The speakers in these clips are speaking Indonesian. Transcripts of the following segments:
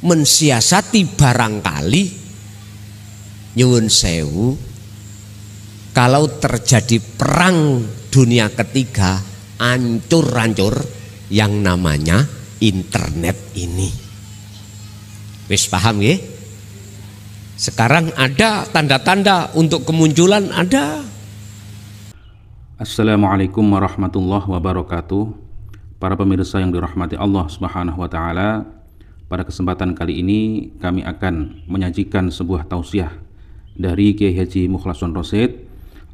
Mensiasati barangkali nyuwun sewu, kalau terjadi perang dunia ketiga, ancur-ancur yang namanya internet ini. Wis paham ya? Sekarang ada tanda-tanda untuk kemunculan ada. Assalamualaikum warahmatullahi wabarakatuh. Para pemirsa yang dirahmati Allah Subhanahu wa taala, pada kesempatan kali ini kami akan menyajikan sebuah tausiah dari Kiai Haji Mukhlason Rosyid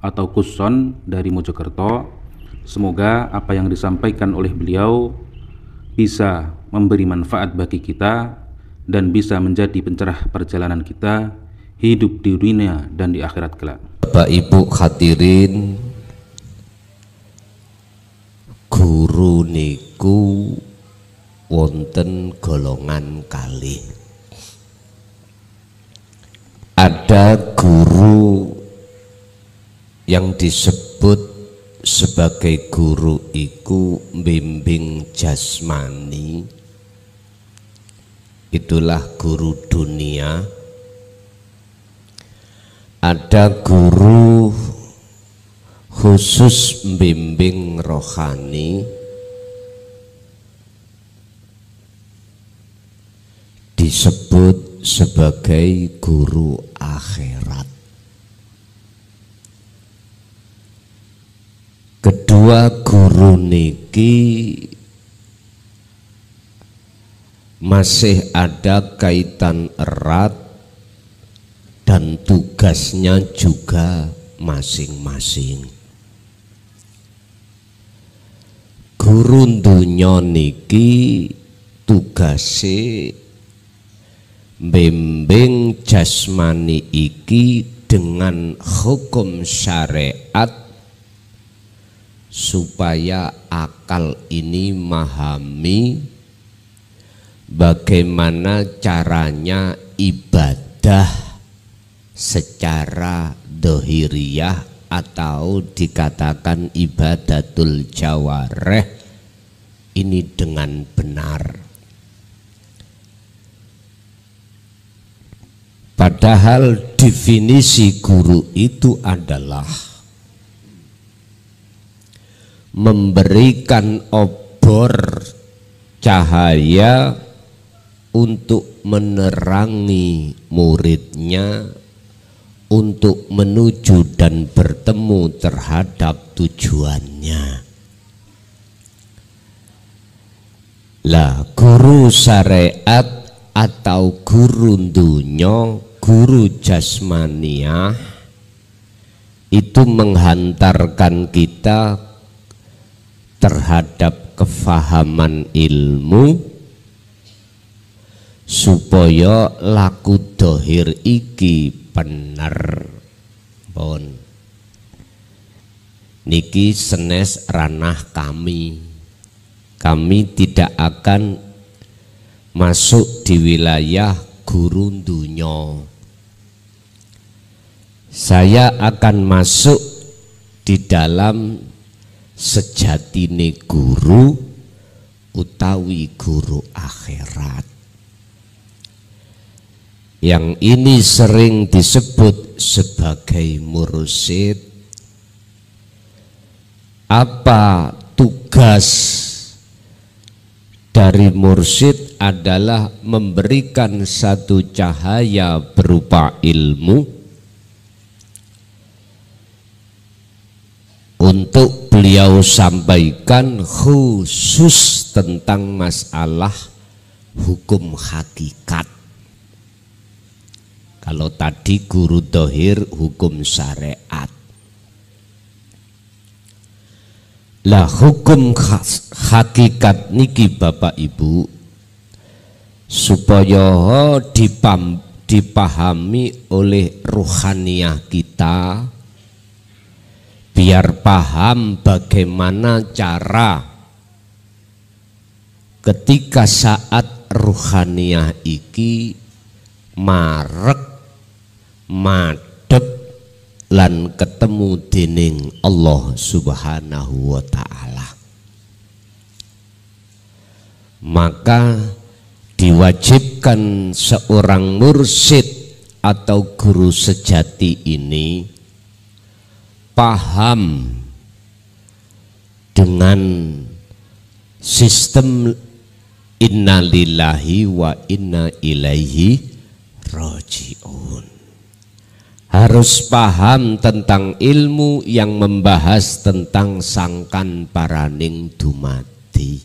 atau Kuson dari Mojokerto. Semoga apa yang disampaikan oleh beliau bisa memberi manfaat bagi kita dan bisa menjadi pencerah perjalanan kita hidup di dunia dan di akhirat kelak. Bapak Ibu hadirin, guru niku wonten golongan kalih. Ada guru yang disebut sebagai guru iku bimbing jasmani, itulah guru dunia. Ada guru khusus bimbing rohani, disebut sebagai guru akhirat. Kedua guru niki masih ada kaitan erat dan tugasnya juga masing-masing. Guru dunya niki tugase bimbing jasmani iki dengan hukum syariat supaya akal ini memahami bagaimana caranya ibadah secara dohiriyah atau dikatakan ibadatul jawareh ini dengan benar. Padahal definisi guru itu adalah memberikan obor cahaya untuk menerangi muridnya untuk menuju dan bertemu terhadap tujuannya. Lah guru syariat atau guru dunya, guru jasmaniah itu menghantarkan kita terhadap kefahaman ilmu supaya laku dohir iki bener. Pun niki senes ranah kami tidak akan masuk di wilayah guru dunya. Saya akan masuk di dalam sejatine guru utawi guru akhirat. Yang ini sering disebut sebagai mursyid. Apa tugas dari mursyid? Adalah memberikan satu cahaya berupa ilmu untuk beliau sampaikan khusus tentang masalah hukum hakikat. Kalau tadi guru dohir hukum syariat. Lah hukum hakikat niki Bapak Ibu supaya dipahami oleh ruhaniyah kita, biar paham bagaimana cara ketika saat ruhaniyah iki marek madep lan ketemu dening Allah Subhanahu wa ta'ala. Maka diwajibkan seorang mursyid atau guru sejati ini paham dengan sistem inna lillahi wa inna ilaihi raji'un. Harus paham tentang ilmu yang membahas tentang sangkan paraning dumadi.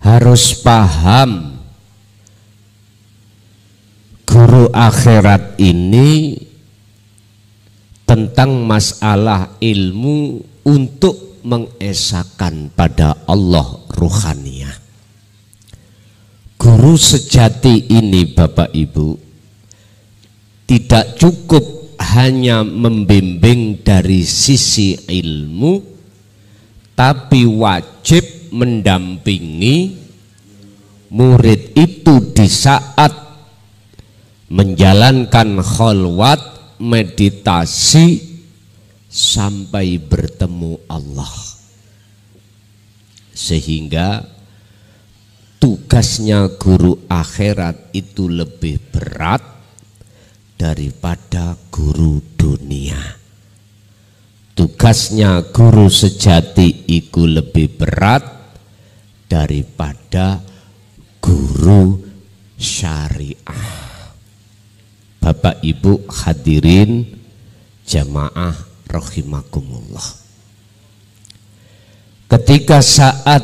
Harus paham guru akhirat ini tentang masalah ilmu untuk mengesahkan pada Allah ruhaniyah. Guru sejati ini Bapak Ibu tidak cukup hanya membimbing dari sisi ilmu, tapi wajib mendampingi murid itu di saat menjalankan khalwat, meditasi sampai bertemu Allah. Sehingga tugasnya guru akhirat itu lebih berat daripada guru dunia. Tugasnya guru sejati itu lebih berat daripada guru syariah. Bapak Ibu hadirin jamaah rahimakumullah. Ketika saat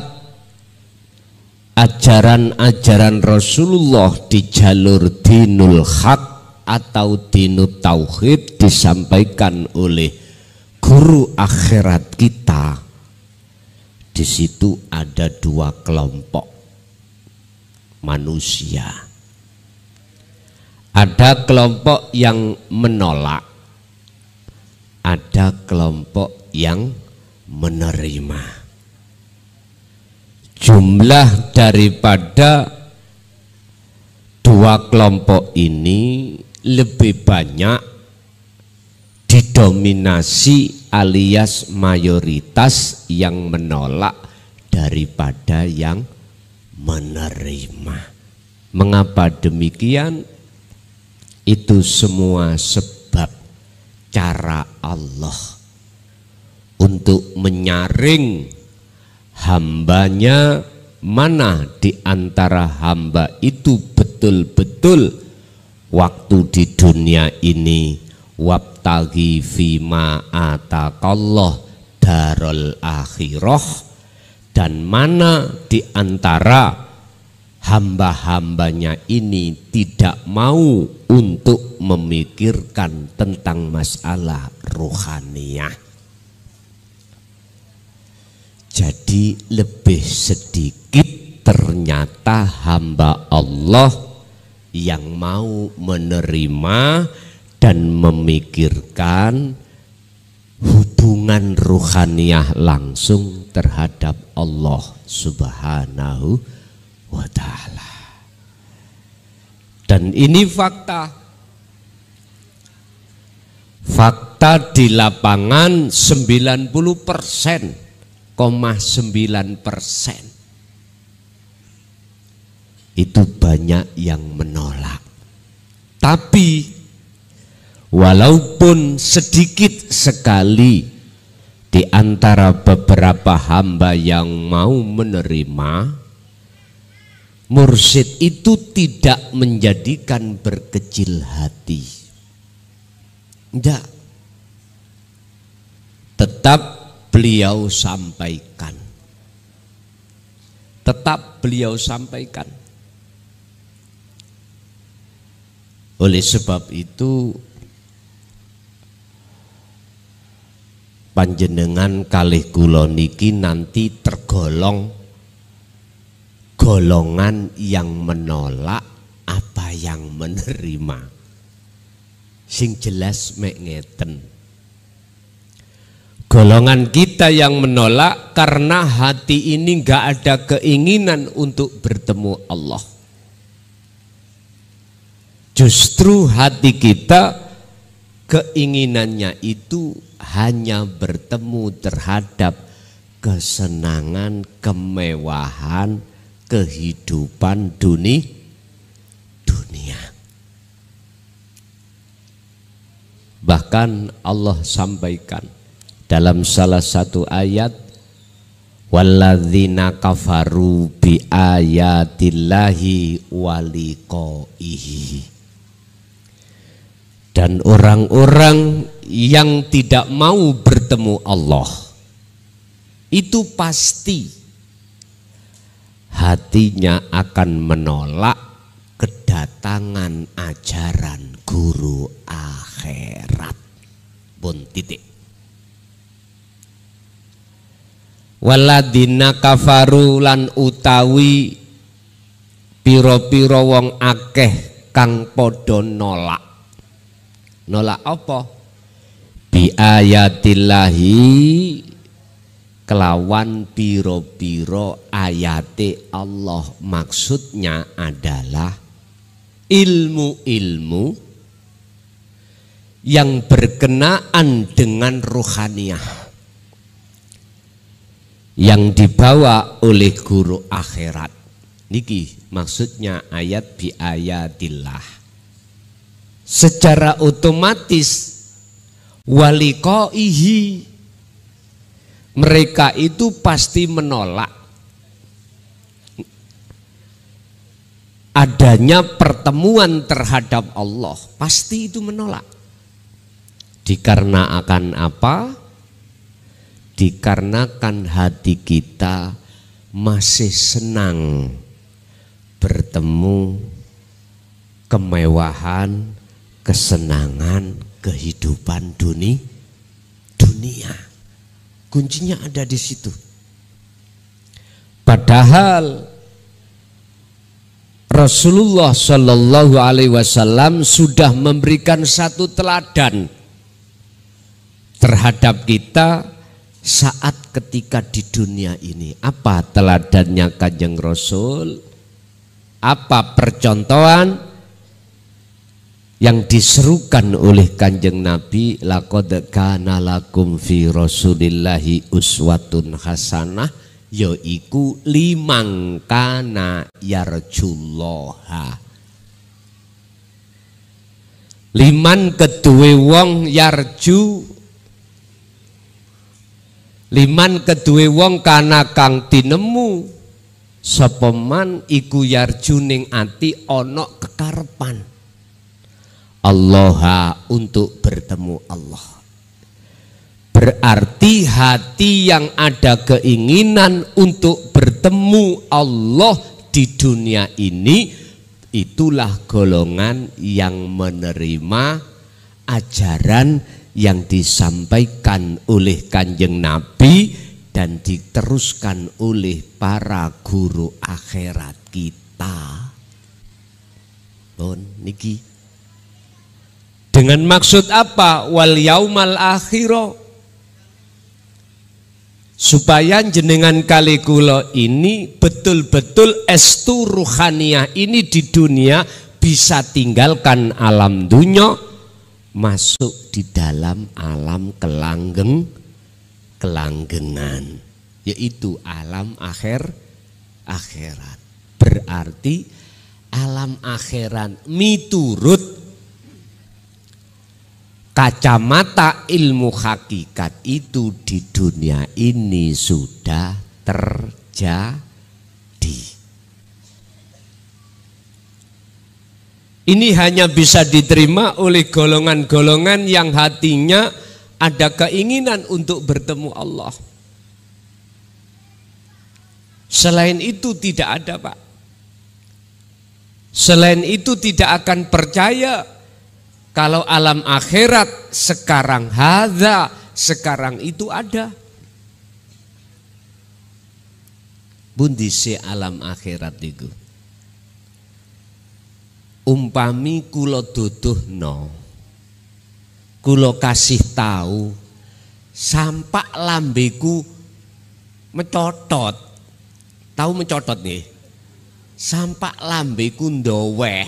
ajaran-ajaran Rasulullah di jalur dinul haq atau dinut tauhid disampaikan oleh guru akhirat kita, di situ ada dua kelompok manusia. Ada kelompok yang menolak, ada kelompok yang menerima. Jumlah daripada dua kelompok ini lebih banyak didominasi alias mayoritas yang menolak daripada yang menerima. Mengapa demikian? Itu semua sebab cara Allah untuk menyaring hambanya, mana di antara hamba itu betul-betul waktu di dunia ini wabtaghi fima ataqallah darul akhirah, dan mana di antara hamba-hambanya ini tidak mau untuk memikirkan tentang masalah ruhaniyah. Jadi lebih sedikit ternyata hamba Allah yang mau menerima dan memikirkan hubungan ruhaniyah langsung terhadap Allah Subhanahu wa ta'ala. Dan ini fakta di lapangan 90,9% itu banyak yang menolak. Tapi walaupun sedikit sekali di antara beberapa hamba yang mau menerima, mursyid itu tidak menjadikan berkecil hati. Tidak. Tetap beliau sampaikan. Tetap beliau sampaikan. Oleh sebab itu panjenengan kalih kula niki nanti tergolong golongan yang menolak apa yang menerima. Sing jelas mek ngeten. Golongan kita yang menolak karena hati ini enggak ada keinginan untuk bertemu Allah. Justru hati kita keinginannya itu hanya bertemu terhadap kesenangan, kemewahan, kehidupan dunia. Bahkan Allah sampaikan dalam salah satu ayat, walladzina kafaru bi ayatillahi waliqaihi. Dan orang-orang yang tidak mau bertemu Allah itu pasti hatinya akan menolak kedatangan ajaran guru akhirat. Pun titik. Waladina kafaru lan utawi piro-piro wong akeh kang podo nolak. Nolak apa? Bi ayatillahi, kelawan piro-piro ayate Allah. Maksudnya adalah ilmu-ilmu yang berkenaan dengan ruhaniyah yang dibawa oleh guru akhirat. Niki maksudnya ayat bi ayatillah. Secara otomatis waliqaihi, mereka itu pasti menolak adanya pertemuan terhadap Allah. Pasti itu menolak. Dikarenakan apa? Dikarenakan hati kita masih senang bertemu kemewahan, kesenangan, kehidupan dunia. Kuncinya ada di situ. Padahal Rasulullah Shallallahu Alaihi Wasallam sudah memberikan satu teladan terhadap kita saat ketika di dunia ini. Apa teladannya Kanjeng Rasul? Apa percontohan yang diserukan oleh Kanjeng Nabi? Laqad kana lakum fi Rasulillahi uswatun hasanah, yaiku liman kana yarjullaha. Liman kedue wong yarju, liman kedue wong kana kang tinemu sapa man iku yarju ning ati ana kekarepan Allah, untuk bertemu Allah. Berarti hati yang ada keinginan untuk bertemu Allah di dunia ini, itulah golongan yang menerima ajaran yang disampaikan oleh Kanjeng Nabi dan diteruskan oleh para guru akhirat kita. Bon niki dengan maksud apa? Wal yaumal akhiro, supaya jenengan kali kula ini betul-betul estu ruhaniyah ini di dunia bisa tinggalkan alam dunya, masuk di dalam alam kelanggengan, yaitu alam akhirat. Berarti alam akhirat miturut kacamata ilmu hakikat itu di dunia ini sudah terjadi. Ini hanya bisa diterima oleh golongan-golongan yang hatinya ada keinginan untuk bertemu Allah. Selain itu tidak ada, Pak. Selain itu tidak akan percaya kalau alam akhirat sekarang sekarang itu ada. Bundi se alam akhirat itu. Umpami kula duduhno, kula kasih tahu, sampak lambeku mencotot. Tahu mencotot nih? Sampak lambeku ndoweh.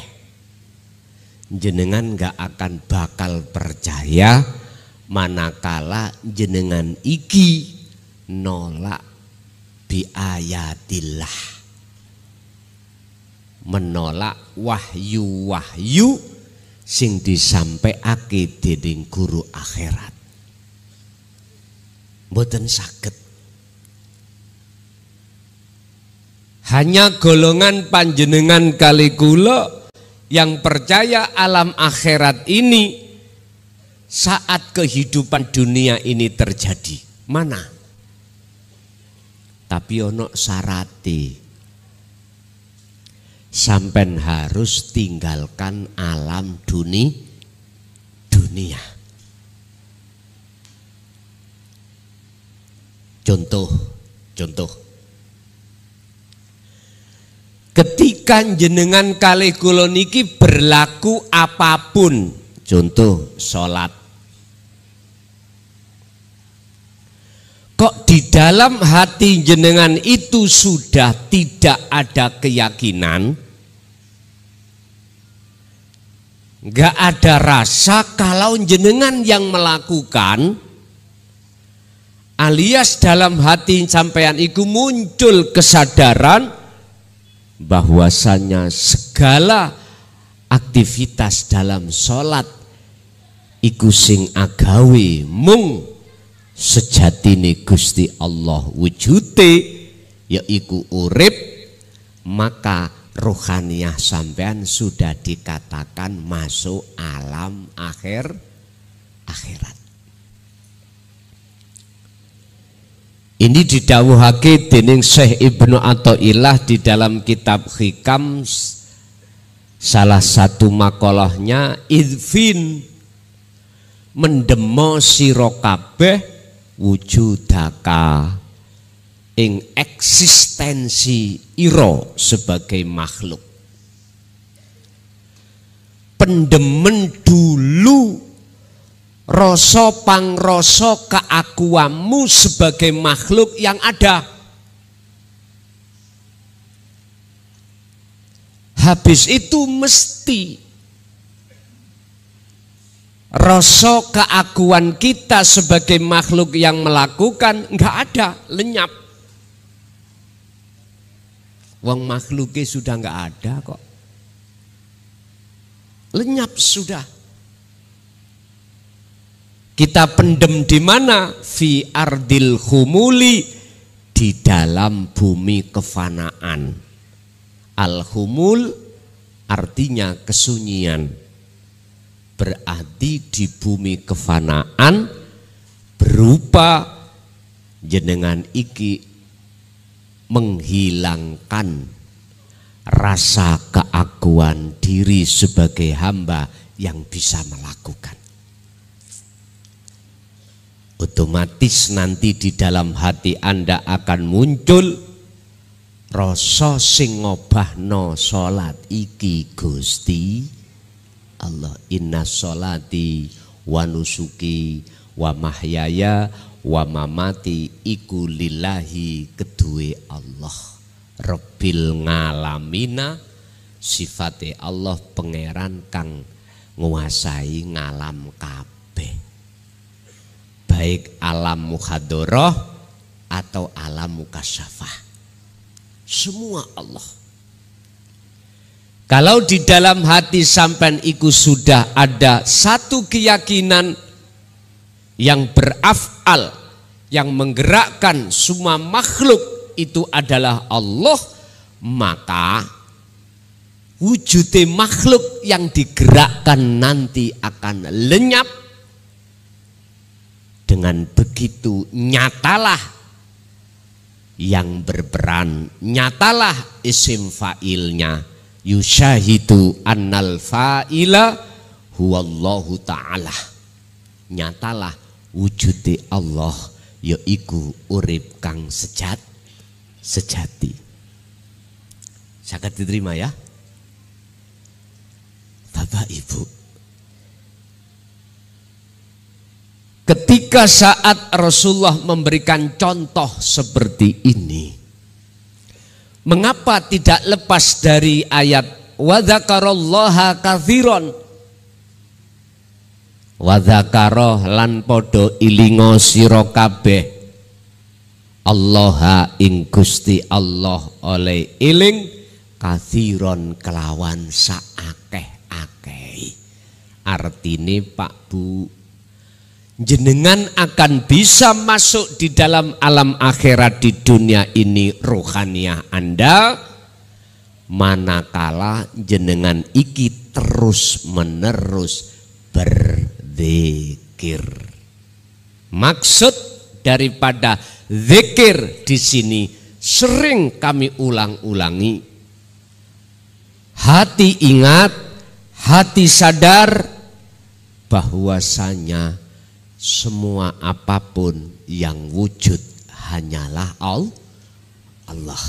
jenengan nggak akan bakal percaya manakala jenengan iki nolak biayatillah, menolak wahyu-wahyu sing disampaiake dening guru akhirat. Mboten saged. Hanya golongan panjenengan kali kula yang percaya alam akhirat ini saat kehidupan dunia ini terjadi. Mana? Tapi ono syarate. Sampai harus tinggalkan alam dunia. Contoh. Ketika jenengan kalih kula niki berlaku apapun, contoh sholat, kok di dalam hati jenengan itu sudah tidak ada keyakinan, nggak ada rasa kalau jenengan yang melakukan, alias dalam hati sampean iku muncul kesadaran bahwasanya segala aktivitas dalam sholat iku sing agawe mung sejatine Gusti Allah wujude yaiku urip, maka rohaniyah sampean sudah dikatakan masuk alam akhirat. Ini didhawuhake dening Syekh Ibnu Athaillah di dalam kitab Hikam, salah satu makolahnya, idfin mendemo sira kabeh wujudaka ing eksistensi ira sebagai makhluk. Pendemen dulu rasa pangrasa keakuanmu sebagai makhluk yang ada. Habis itu mesti rasa keakuan kita sebagai makhluk yang melakukan nggak ada, lenyap. Wong makhluknya sudah nggak ada kok, lenyap sudah. Kita pendem di mana? Fi ardil humuli, di dalam bumi kefanaan. Al-humul artinya kesunyian. Berarti di bumi kefanaan berupa jenengan iki menghilangkan rasa keakuan diri sebagai hamba yang bisa melakukan. Otomatis nanti di dalam hati Anda akan muncul rasa sing ngobahno salat iki Gusti Allah. Inna sholati wa nusuki wa mahyaya wa mamati iku lillahi kedue Allah Rabbil ngalamina, sifate Allah pangeran kang nguasai ngalam kabeh, baik alam muhadharah atau alam mukasyafah, semua Allah. Kalau di dalam hati sampean iku sudah ada satu keyakinan yang beraf'al, yang menggerakkan semua makhluk itu adalah Allah, maka wujudnya makhluk yang digerakkan nanti akan lenyap. Dengan begitu nyatalah yang berperan, nyatalah isim fa'ilnya, yushahidu annal fa'ila huwallahu ta'ala. Nyatalah wujudi Allah yaiku urip kang sejati. Saged diterima ya Bapak Ibu. Ketika saat Rasulullah memberikan contoh seperti ini, mengapa tidak lepas dari ayat wa dzakarallaha katsiran, wa dzakara lan padha ilinga sira kabeh Allah ing Gusti Allah oleh iling kathiron kelawan saakeh-akeh. Artine Pak Bu, jenengan akan bisa masuk di dalam alam akhirat di dunia ini rohaniah Anda manakala jenengan iki terus menerus berzikir. Maksud daripada zikir di sini sering kami ulang-ulangi. Hati ingat, hati sadar bahwasanya semua apapun yang wujud hanyalah Allah.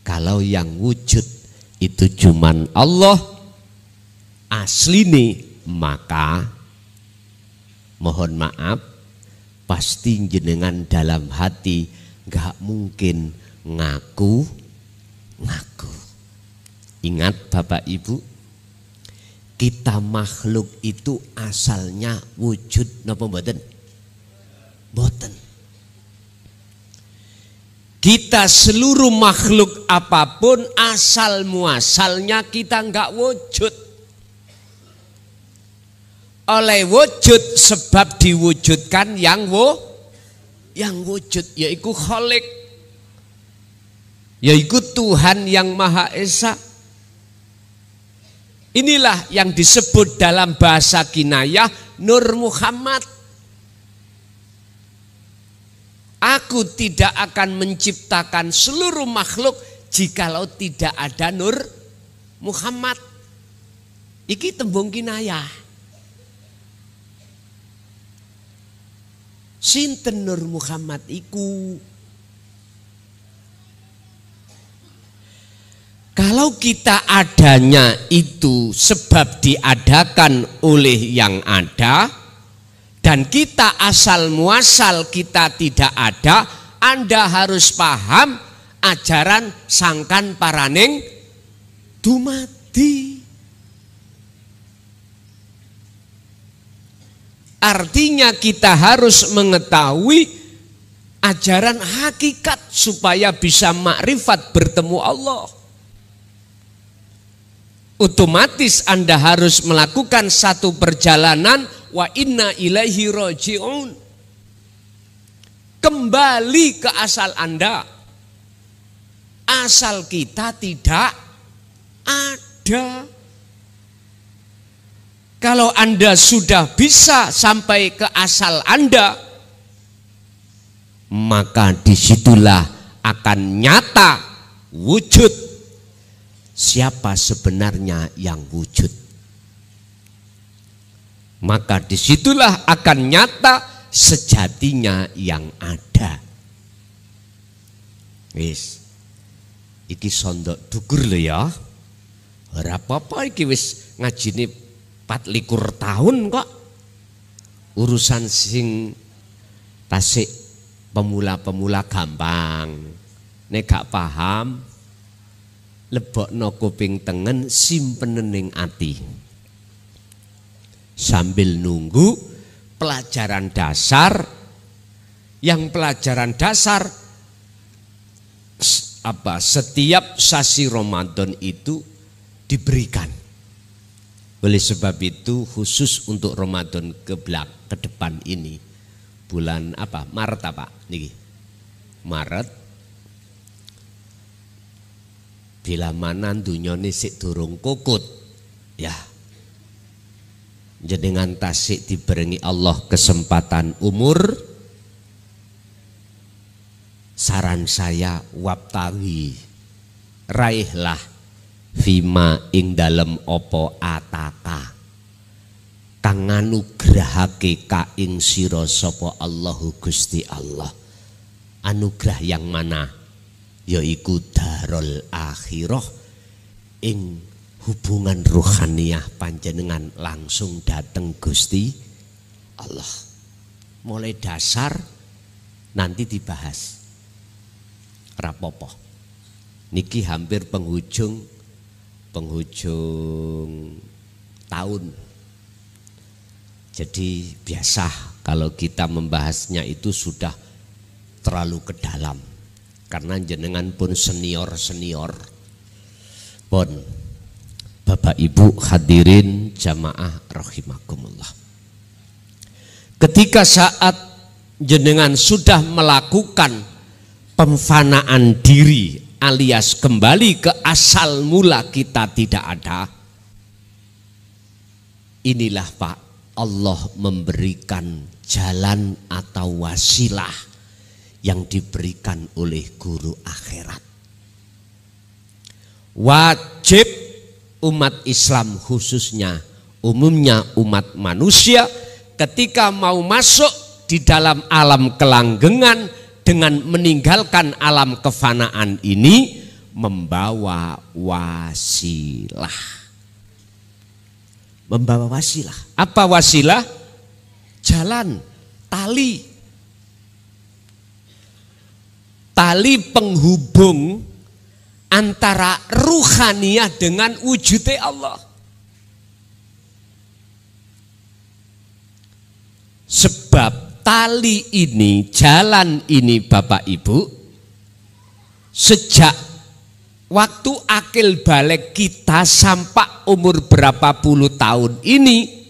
Kalau yang wujud itu cuman Allah asline, maka mohon maaf pasti jenengan dalam hati gak mungkin ngaku. Ingat Bapak Ibu, kita makhluk itu asalnya wujud napa mboten? Mboten. Kita seluruh makhluk apapun asal muasalnya kita enggak wujud. Oleh wujud sebab diwujudkan yang wujud yaitu Khalik, yaitu Tuhan yang Maha Esa. Inilah yang disebut dalam bahasa kinayah Nur Muhammad. Aku tidak akan menciptakan seluruh makhluk jikalau tidak ada Nur Muhammad. Iki tembung kinayah. Sinten Nur Muhammad iku? Kalau kita adanya itu sebab diadakan oleh yang ada, dan kita asal muasal kita tidak ada, Anda harus paham ajaran sangkan paraning dumadi. Artinya kita harus mengetahui ajaran hakikat supaya bisa makrifat bertemu Allah. Otomatis Anda harus melakukan satu perjalanan wa inna ilaihi raji'un. Kembali ke asal Anda. Asal kita tidak ada. Kalau Anda sudah bisa sampai ke asal Anda, maka disitulah akan nyata wujud siapa sebenarnya yang wujud. Maka disitulah akan nyata sejatinya yang ada. Wis, iki sondok dukur lho ya. Ora apa-apa iki wis ngajine 24 tahun kok. Urusan sing tasik pemula-pemula gampang. Nek gak paham lebokno kuping tengen simpenen ning ati. Sambil nunggu pelajaran dasar, yang pelajaran dasar setiap sasi Ramadan itu diberikan. Oleh sebab itu khusus untuk Ramadan ke depan ini, bulan apa? Maret apa? Niki. Maret. Bila mana dunyane sik durung kukut, ya jenengan tasik diberengi Allah kesempatan umur, saran saya wabtawi, raihlah fima ing dalem opo ataka kang nganugrahake ka ing sira sapa Allahu Gusti Allah. Anugerah yang mana? Yaiku darul akhirah, ing hubungan ruhaniyah panjenengan langsung dateng Gusti Allah. Mulai dasar nanti dibahas rapopo. Niki hampir penghujung tahun. Jadi biasa kalau kita membahasnya itu sudah terlalu ke dalam. Karena jenengan pun senior-senior. Pun Bapak Ibu hadirin jamaah rahimakumullah. Ketika saat jenengan sudah melakukan pemfanaan diri alias kembali ke asal mula kita tidak ada. Inilah Pak, Allah memberikan jalan atau wasilah yang diberikan oleh guru akhirat. Wajib umat Islam khususnya, umumnya umat manusia ketika mau masuk di dalam alam kelanggengan dengan meninggalkan alam kefanaan ini membawa wasilah. Membawa wasilah. Apa wasilah? Jalan, tali. Tali penghubung antara ruhaniyah dengan wujudnya Allah. Sebab tali ini, jalan ini Bapak Ibu, sejak waktu akil balik kita sampai umur berapa puluh tahun ini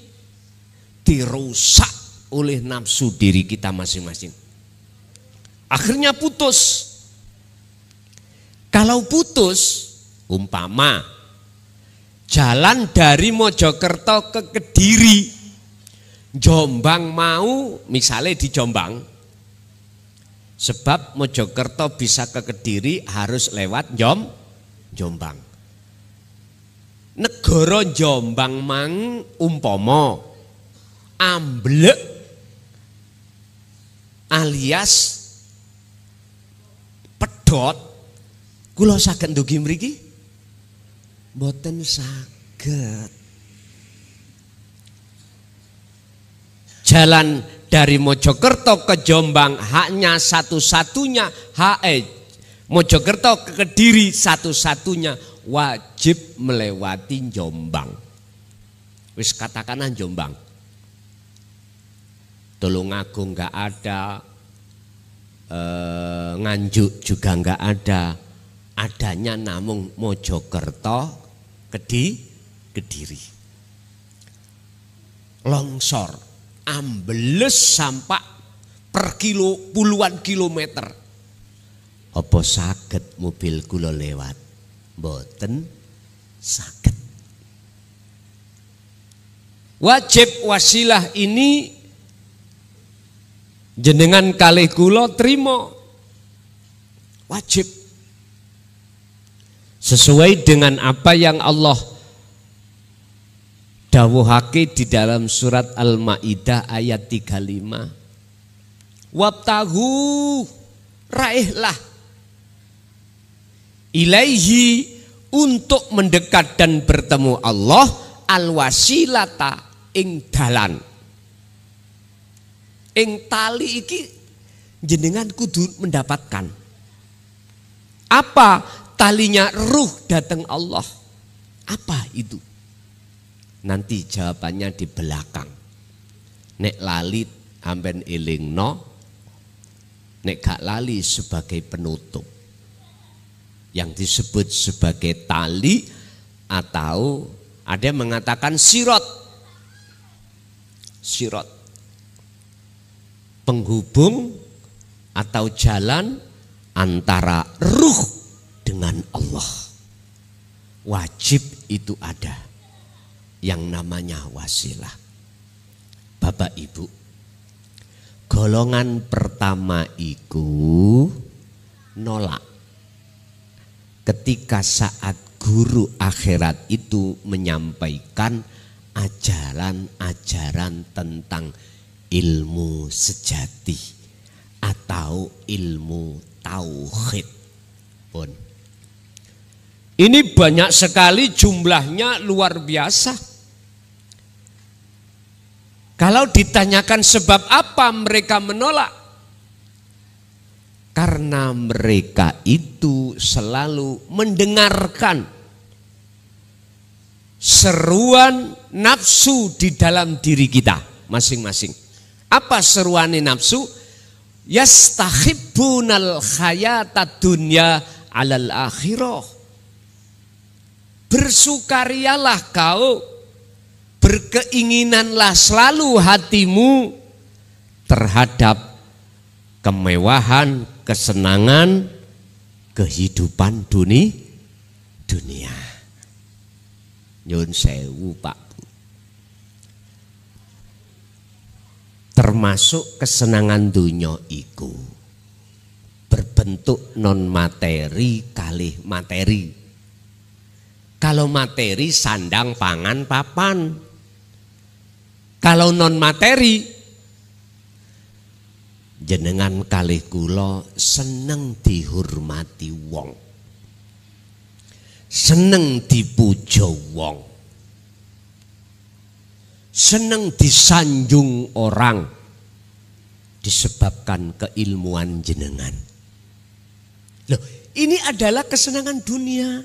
dirusak oleh nafsu diri kita masing-masing. Akhirnya putus. Kalau putus, umpama jalan dari Mojokerto ke Kediri, Jombang mau, misalnya di Jombang, sebab Mojokerto bisa ke Kediri harus lewat Jombang. Negara Jombang mang umpama amblek alias pedot, kula saged ndugi mriki? Mboten saged. Jalan dari Mojokerto ke Jombang hanya satu-satunya, Mojokerto ke Kediri satu-satunya, wajib melewati Jombang. Wis katakanlah Jombang. Tulungagung enggak ada, Nganjuk juga enggak ada, adanya namung Mojokerto Kediri. Longsor ambles sampai per puluhan kilometer. Apa saged mobil kula lewat? Mboten saged. Wajib wasilah ini jenengan kalih kula trimo. Wajib. Sesuai dengan apa yang Allah dawuhake di dalam surat Al-Maidah ayat 35. Wabtahu, raihlah ilaihi, untuk mendekat dan bertemu Allah, al-wasilata, ing dalan. Ing tali iki jenengan kudu mendapatkan. Apa talinya? Ruh datang Allah. Apa itu? Nanti jawabannya di belakang. Nek lali amben elingno, nek gak lali sebagai penutup. Yang disebut sebagai tali, atau ada yang mengatakan sirot. Sirot. Penghubung atau jalan antara ruh dengan Allah. Wajib itu ada yang namanya wasilah. Bapak Ibu, golongan pertama iku nolak. Ketika saat guru akhirat itu menyampaikan ajaran-ajaran tentang ilmu sejati atau ilmu tauhid. Pun ini banyak sekali jumlahnya, luar biasa. Kalau ditanyakan sebab apa mereka menolak, karena mereka itu selalu mendengarkan seruan nafsu di dalam diri kita. masing-masing. Apa seruane nafsu? Yastahibbunal hayatad dunya alal akhirah. Bersukarialah kau, berkeinginanlah selalu hatimu terhadap kemewahan, kesenangan, kehidupan dunia. Nyun sewu Pak Bu. Termasuk kesenangan dunia iku berbentuk non materi kalih materi. Kalau materi sandang pangan papan. Kalau non materi jenengan kalih kula seneng dihormati wong. Seneng dipuja wong. Seneng disanjung orang disebabkan keilmuan jenengan. Loh, ini adalah kesenangan dunia.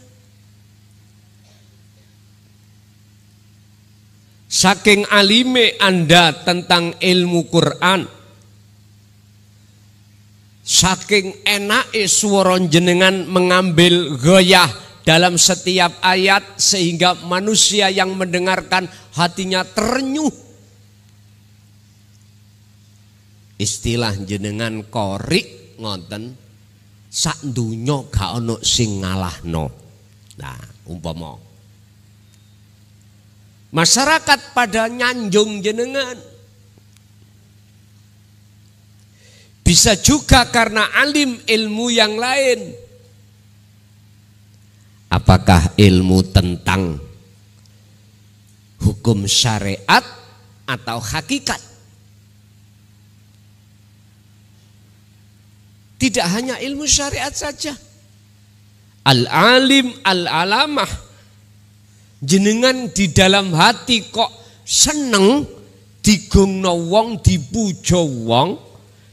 Saking alime Anda tentang ilmu Quran, saking enake swara jenengan mengambil ghoyah dalam setiap ayat sehingga manusia yang mendengarkan hatinya terenyuh. Istilah jenengan korik ngoten, sak donya gak ono sing ngalahno. Nah, umpama masyarakat pada nyanjung jenengan. Bisa juga karena alim ilmu yang lain. Apakah ilmu tentang hukum syariat atau hakikat? Tidak hanya ilmu syariat saja. Al-alim, al-alamah. Jenengan di dalam hati kok seneng digungno wong, dipuja wong,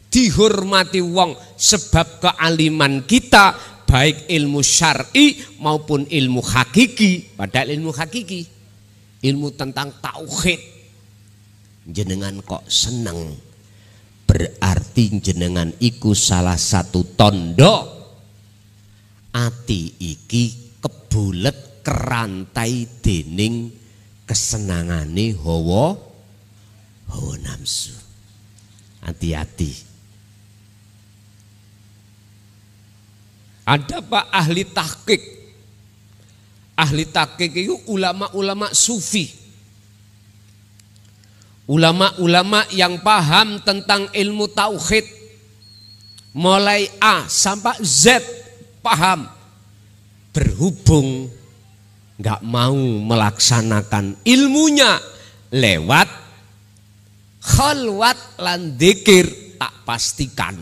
dihormati wong sebab kealiman kita baik ilmu syar'i maupun ilmu hakiki. Padahal ilmu hakiki, ilmu tentang tauhid, jenengan kok seneng, berarti jenengan iku salah satu tondo ati iki kebulet kerantai dening kesenangane hawa nafsu. Hati-hati. Ada Pak ahli tahqiq. Ahli tahqiq itu ulama-ulama sufi. Ulama-ulama yang paham tentang ilmu tauhid. Mulai A sampai Z paham. Berhubung nggak mau melaksanakan ilmunya lewat khalwat lan dzikir, tak pastikan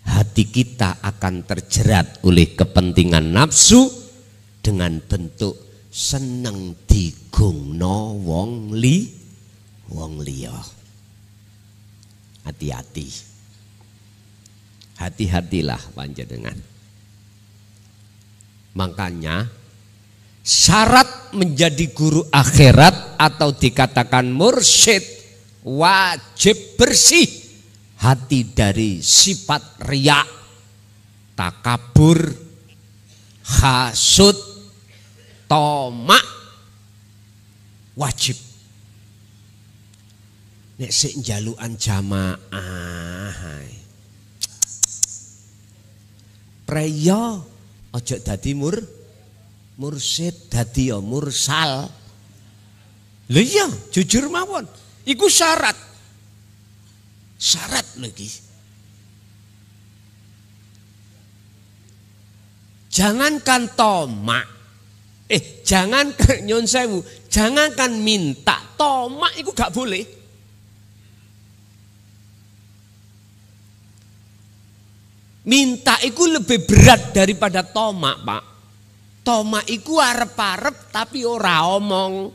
hati kita akan terjerat oleh kepentingan nafsu dengan bentuk seneng digungno wong liya. Hati-hati. Hati-hatilah panjenengan. Makanya syarat menjadi guru akhirat atau dikatakan mursyid, wajib bersih hati dari sifat riya, takabur, hasud, tomak. Wajib. Nek sik njalukan jamaah preya aja dadi mursyid, dadi ya mursal. Lha iya, jujur mawon. Iku syarat. Syarat lagi. Jangankan tomak. Jangankan nyon sewu, jangankan minta, tomak iku gak boleh. Minta iku lebih berat daripada tomak, Pak. Tomak iku arep-arep tapi ora omong.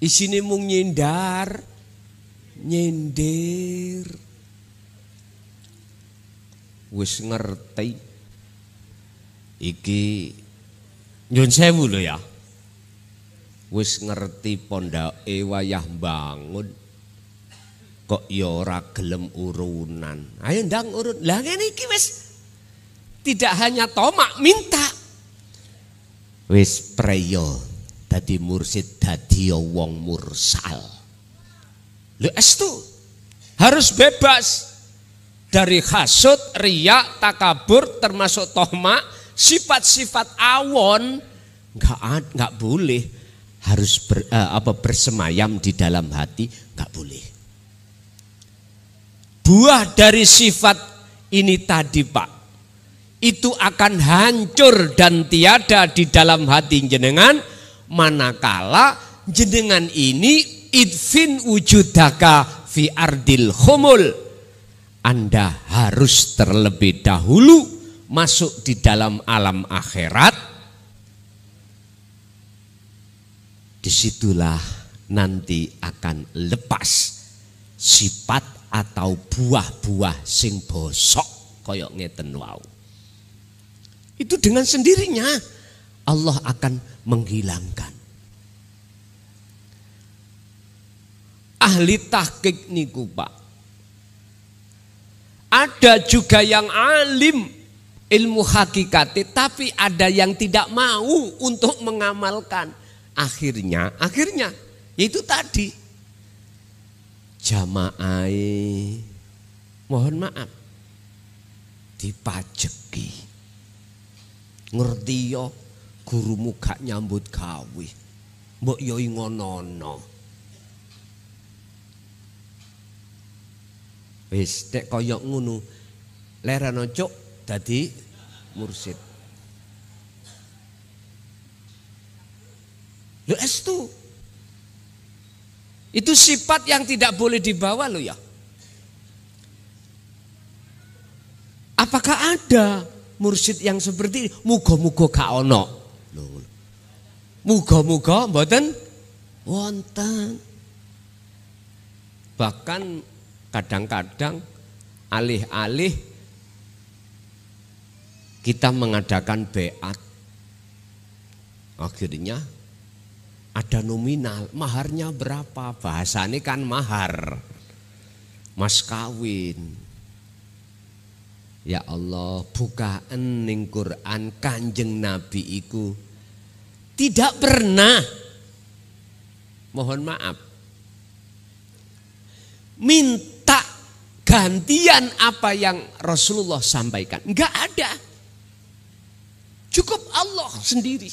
Isine mung nyindir. Wis ngerti. Iki nyun sewu lho ya. wis ngerti pondake wayah bangun kok ya ora gelem urunan. Ayo ndang urun. Lah ngene iki wis tidak hanya tomak minta. Wis preyo dadi mursid, dadi wong mursal. Lho estu harus bebas dari hasud, riya, takabur, termasuk tohma, sifat-sifat awon, nggak boleh, harus bersemayam di dalam hati, nggak boleh. Buah dari sifat ini tadi Pak, itu akan hancur dan tiada di dalam hati jenengan, manakala jenengan ini idfin wujudaka fi ardil khumul. Anda harus terlebih dahulu masuk di dalam alam akhirat. Disitulah nanti akan lepas sifat atau buah-buah sing bosok koyok ngeten wau. Itu dengan sendirinya Allah akan menghilangkan. Ahli tahqiq niku Pak, ada juga yang alim ilmu hakikat, tapi ada yang tidak mau untuk mengamalkan. Akhirnya itu tadi jamaah mohon maaf dipajeki. Ngerti yo gurumu gak nyambut gawe, mbok yo ngono-ono. Wis nek kaya ngono lerana cuk dadi mursid. Lho estu. Itu sifat yang tidak boleh dibawa lo ya. Apakah ada mursid yang seperti ini? Muga-muga gak ono. Muga-muga mboten wonten. Bahkan kadang-kadang alih-alih kita mengadakan beat, akhirnya ada nominal, maharnya berapa? Bahasanya kan mahar, mas kawin. Ya Allah, bukaan ning Quran Kanjeng Nabi iku tidak pernah, mohon maaf, minta gantian apa yang Rasulullah sampaikan. Enggak ada. Cukup Allah sendiri.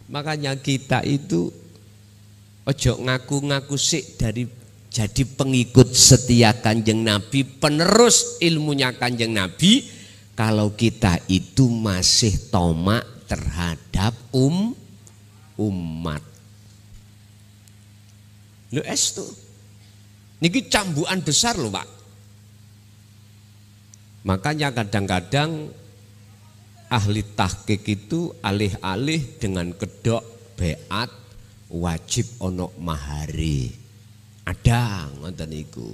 Makanya kita itu ojo ngaku-ngaku sik dari jadi pengikut setia Kanjeng Nabi, penerus ilmunya Kanjeng Nabi, kalau kita itu masih tomak terhadap umat. Lho estu. Niki cambukan besar loh Pak. Makanya kadang-kadang ahli tahqiq itu alih-alih dengan kedok beat wajib ono mahari. Ada ngoten niku.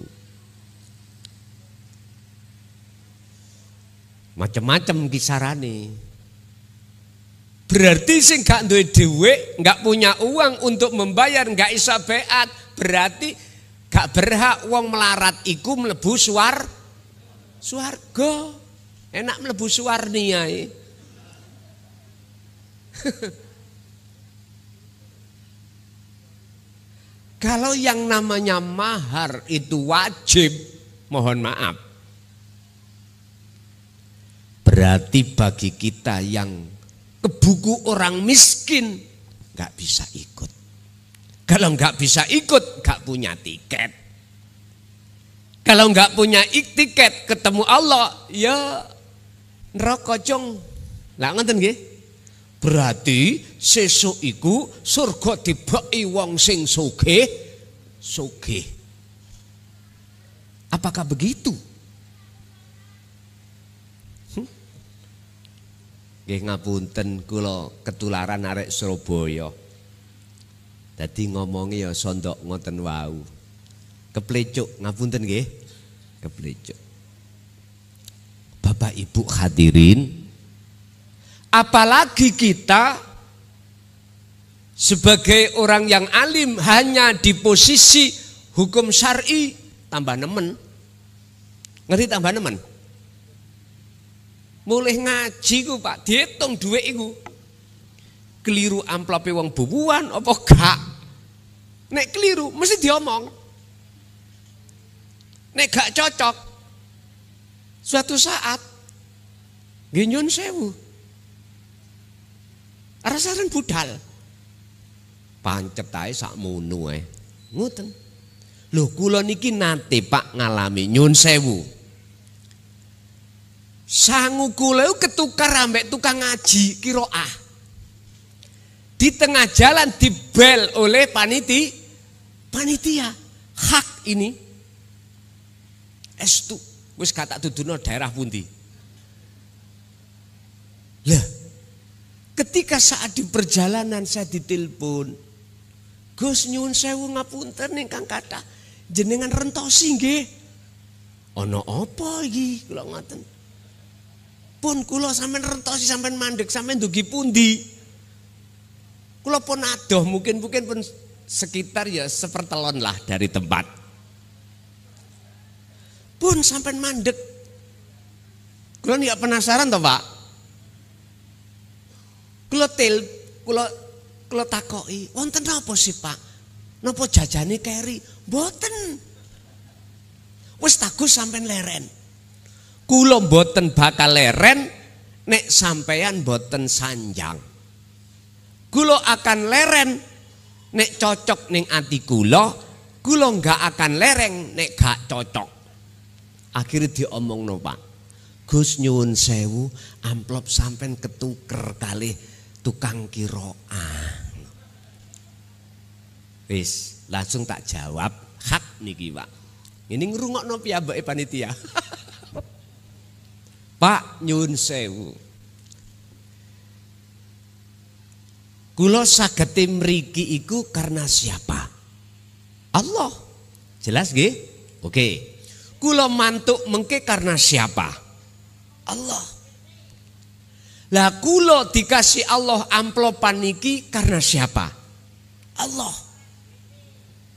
Macam-macam kisarane. Berarti sing gak duwe dhuwit, gak punya uang untuk membayar, gak isa beat, berarti gak berhak wong melarat iku mlebu swarga. Enak mlebu suwarni ae. Kalau yang namanya mahar itu wajib, mohon maaf. Berarti bagi kita yang ke buku orang miskin nggak bisa ikut. Kalau nggak bisa ikut, nggak punya tiket. Kalau nggak punya tiket ketemu Allah, ya neraka cong. Lah ngoten nggih. Berarti sesuk iku surga dibeki wong sing sugih. Apakah begitu? Nggih ngapunten kula ketularan arek Surabaya. Dadi ngomongi ya sondok ngoten wau. Keplecuk ngapunten nggih. Keplecuk. Bapak Ibu hadirin, apalagi kita sebagai orang yang alim hanya di posisi hukum syar'i tambah nemen. Ngerti tambah nemen? Mulai ngaji ku Pak, dihitung duit iku. Keliru amplope wong bubuan apa gak? Nek keliru mesti diomong. Nek gak cocok suatu saat nggih nyun sewu. Arasaran budal. Pancet ae sakmono ae. Ngoten. Lho kula niki nate Pak ngalami nyun sewu. Sangu kula ketukar ambek tukang ngaji qiraah. Di tengah jalan dibel oleh panitia. Hak ini estu wis kata duduno daerah pundi. Lah ketika saat di perjalanan saya ditelepon, Gus nyuwun sewu ngapunten ingkang kathah jenengan rentosi nggih. Ana apa iki kula ngoten. Pun kula sampean rentosi sampean mandeg sampean ndugi pundi? Kula pun adoh mungkin pun sekitar ya sepertelon lah dari tempat. Pun sampean mandeg. Kula nggak penasaran toh Pak. Kula takoki, wonten napa sih Pak? Napa jajane keri? Mboten. Wis tagus sampean leren. Kula mboten bakal leren nek sampean mboten sanjang. Kula akan leren nek cocok ning ati kula nggak akan lereng nek gak cocok. Akhirnya diomongno Pak. Gus nyuwun sewu, amplop sampean ketuker kalih tukang qiraah. Wis, langsung tak jawab, hak niki Pak. Ini ngrungokno piyambake panitia. Pak nyuwun sewu. Kula saged mriki iku karena siapa? Allah. Jelas nggih? Oke. Kula mantuk mengke karena siapa? Allah. Lah kula dikasih Allah amplopan niki karena siapa? Allah.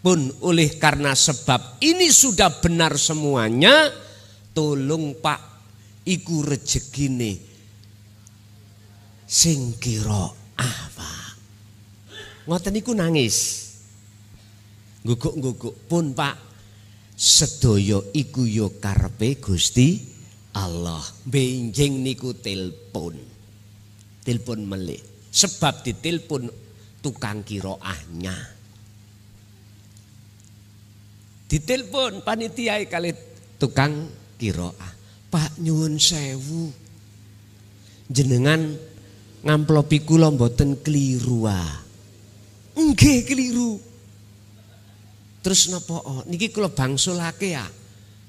Pun oleh karena sebab ini sudah benar semuanya, tolong Pak iku rezekine sing qiraah Pak. Ngoten niku nangis. Guguk-guguk pun Pak sedaya iku ya karepe Gusti Allah. Benjing niku telepon melih. Sebab ditelepon tukang qiraahnya. Ditelepon panitia kali tukang qiraah. Pak nyuwun sewu. Jenengan ngamplopi kula mboten kliru ah. Nggih kliru. Terus napa niki kula bangsulake ya.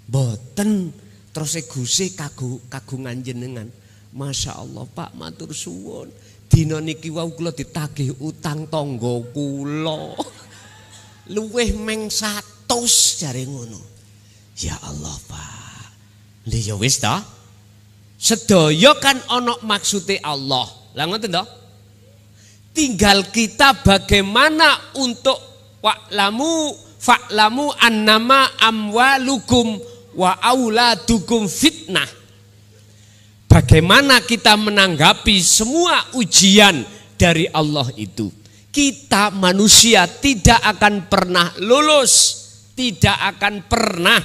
Mboten terus Gusti kagungan jenengan. Masya Allah Pak matur suwun. Dina niki wau kula ditagih utang tangga kula. Luweh meng 100 jare ngono. Ya Allah Pak. Lha ya wis ta. Sedaya kan ana maksude Allah. Lah ngoten to? Tinggal kita bagaimana untuk fa'lamu annama amwalukum wa auladukum fitnah. Bagaimana kita menanggapi semua ujian dari Allah itu. Kita manusia tidak akan pernah lulus, tidak akan pernah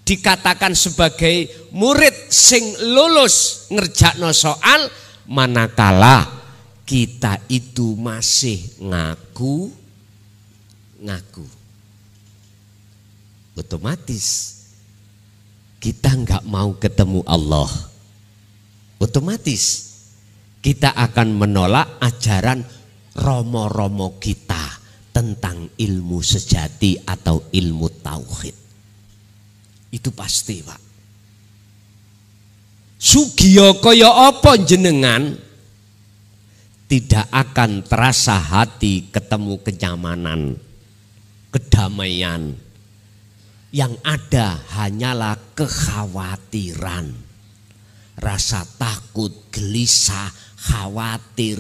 dikatakan sebagai murid sing lulus ngerjakno soal manakala kita itu masih ngaku. Otomatis kita nggak mau ketemu Allah. Otomatis kita akan menolak ajaran romo-romo kita tentang ilmu sejati atau ilmu tauhid. Itu pasti Pak. Sugiya kaya apa jenengan tidak akan terasa hati ketemu kenyamanan, kedamaian. Yang ada hanyalah kekhawatiran, rasa takut, gelisah, khawatir,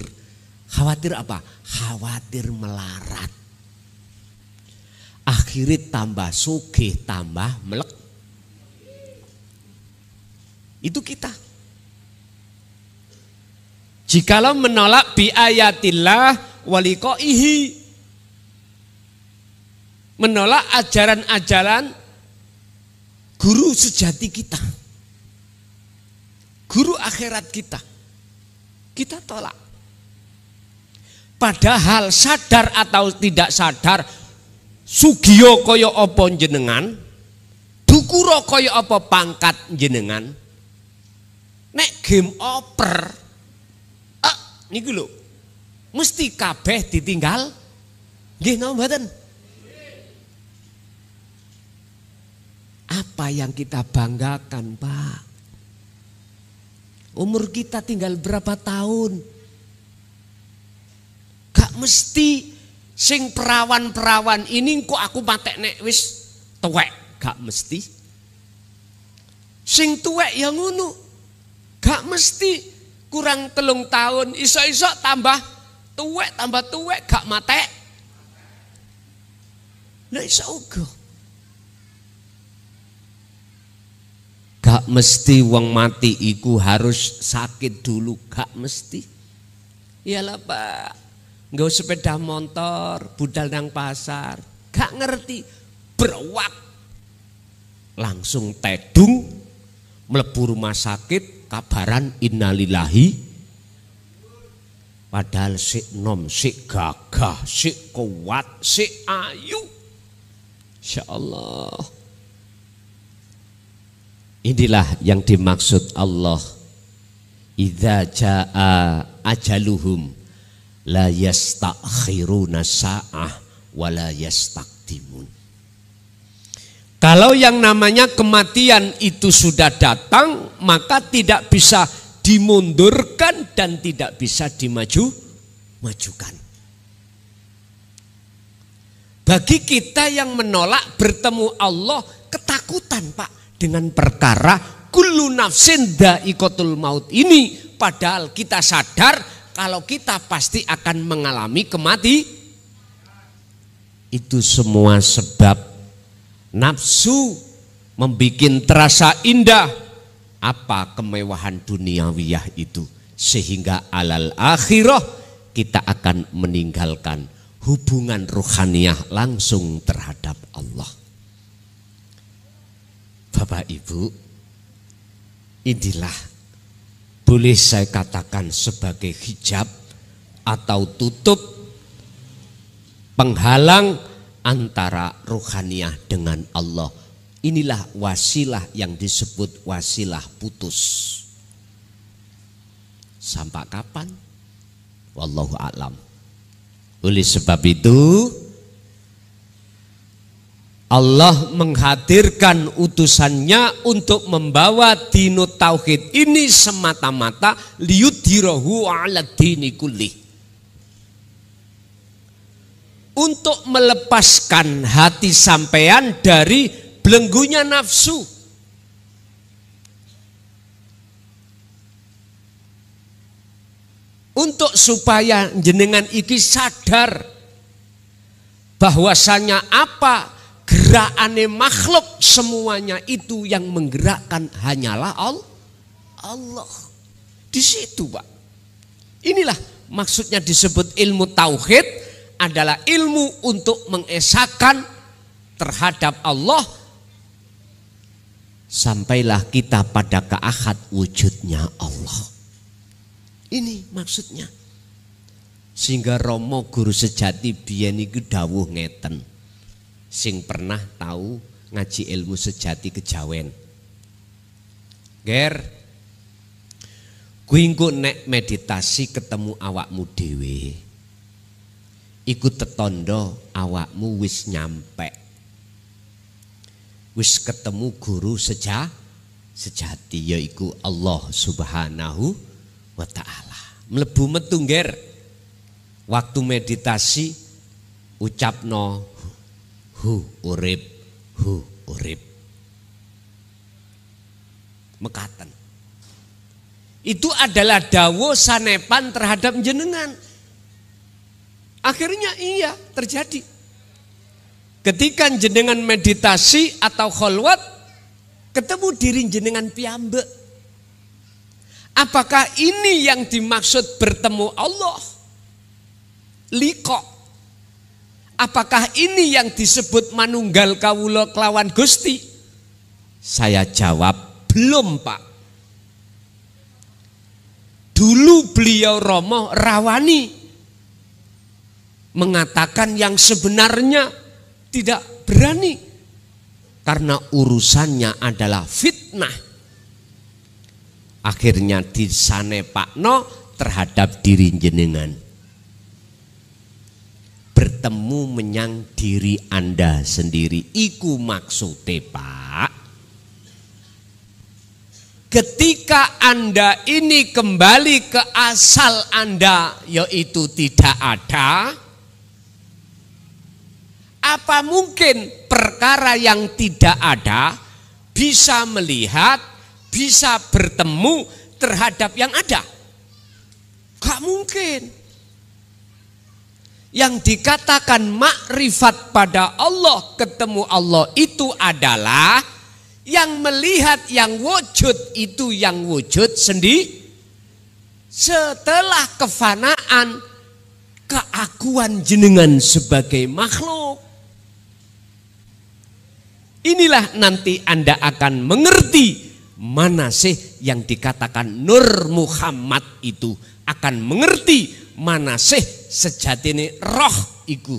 Khawatir apa? Khawatir melarat. Akhirnya tambah sugih, tambah melek. Itu kita. Jikalau menolak biayatillah waliqaihi, menolak ajaran-ajaran guru sejati kita, guru akhirat kita, kita tolak. Padahal sadar atau tidak sadar, sugiyo kaya apa jenengan, dukuro kaya apa pangkat jenengan, nek game over, niku lho, mesti kabeh ditinggal. Nggih napa mboten? Apa yang kita banggakan, Pak? Umur kita tinggal berapa tahun? Gak mesti sing perawan-perawan ini kok aku matek nek wis tuwek, gak mesti. Sing tuwek ya ngono, gak mesti. Kurang 3 tahun, iso-iso tambah tuwek gak matek. Lah iso uga. Gak mesti wong mati iku harus sakit dulu, gak mesti. Iyalah Pak, nggawa sepeda motor, budal nang pasar, gak ngerti, berwak langsung tedung, mlebu rumah sakit. Kabaran innalillahi, padahal sik nom, sik gagah, sik kuat, sik ayu. Insyaallah. Inilah yang dimaksud Allah. Idza jaa ajaluhum la yastakhiruna sa'ah wa la yastaqdimun. Kalau yang namanya kematian itu sudah datang, maka tidak bisa dimundurkan dan tidak bisa dimajukan. Bagi kita yang menolak bertemu Allah, ketakutan Pak dengan perkara kullu nafsin dha'iqatul maut ini, padahal kita sadar kalau kita pasti akan mengalami kematian. Itu semua sebab nafsu membikin terasa indah apa kemewahan duniawiyah itu, sehingga alal akhirah kita akan meninggalkan hubungan ruhaniyah langsung terhadap Allah. Bapak Ibu, inilah boleh saya katakan sebagai hijab atau tutup penghalang antara ruhaniyah dengan Allah. Inilah wasilah yang disebut wasilah putus. Sampai kapan? Wallahu a'lam. Oleh sebab itu Allah menghadirkan utusannya untuk membawa dinut tauhid ini semata-mata liyudhirahu 'ala dini kullih, untuk melepaskan hati sampean dari belenggunya nafsu. Untuk supaya jenengan iki sadar bahwasanya apa gerakane makhluk semuanya itu yang menggerakkan hanyalah Allah. Di situ Pak. Inilah maksudnya disebut ilmu tauhid, adalah ilmu untuk mengesahkan terhadap Allah, sampailah kita pada keahad wujudnya Allah. Ini maksudnya. Sehingga Romo guru sejati biyen iku dawuh ngeten, sing pernah tahu ngaji ilmu sejati kejawen. Ger, kuwi engko nek meditasi ketemu awakmu dhewe, iku tetondo awakmu wis nyampe, wis ketemu guru sejati, yaiku Allah Subhanahu wa ta'ala. Mlebu metu ngger, waktu meditasi ucapno hu urip mekaten. Itu adalah dawuh sanepan terhadap jenengan. Akhirnya iya terjadi. Ketika jenengan meditasi atau kholwat, ketemu diri jenengan piyambak. Apakah ini yang dimaksud bertemu Allah? Liqa. Apakah ini yang disebut manunggal kawula kelawan Gusti? Saya jawab, belum Pak. Dulu beliau Romo rawani mengatakan yang sebenarnya tidak berani. Karena urusannya adalah fitnah. Akhirnya disanepakno terhadap diri jenengan. Bertemu menyang diri Anda sendiri. Iku maksudnya Pak. Ketika Anda ini kembali ke asal Anda, yaitu tidak ada, apa mungkin perkara yang tidak ada bisa melihat, bisa bertemu terhadap yang ada? Gak mungkin. Yang dikatakan makrifat pada Allah, ketemu Allah itu adalah yang melihat yang wujud itu yang wujud sendiri. Setelah kefanaan, keakuan jenengan sebagai makhluk. Inilah nanti Anda akan mengerti mana sih yang dikatakan Nur Muhammad itu, akan mengerti mana sih sejatine roh iku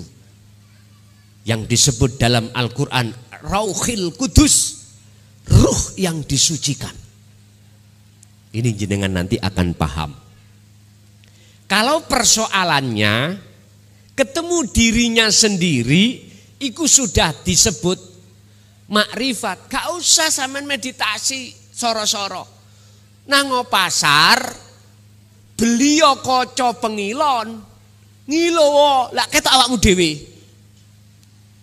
yang disebut dalam Al-Quran Rauhil Kudus, ruh yang disucikan. Ini jenengan nanti akan paham. Kalau persoalannya ketemu dirinya sendiri, iku sudah disebut makrifat. Gak usah sampean meditasi soro-soro. Nang pasar beliau kaca pengilon, ngilowo lak ketok awakmu dhewe.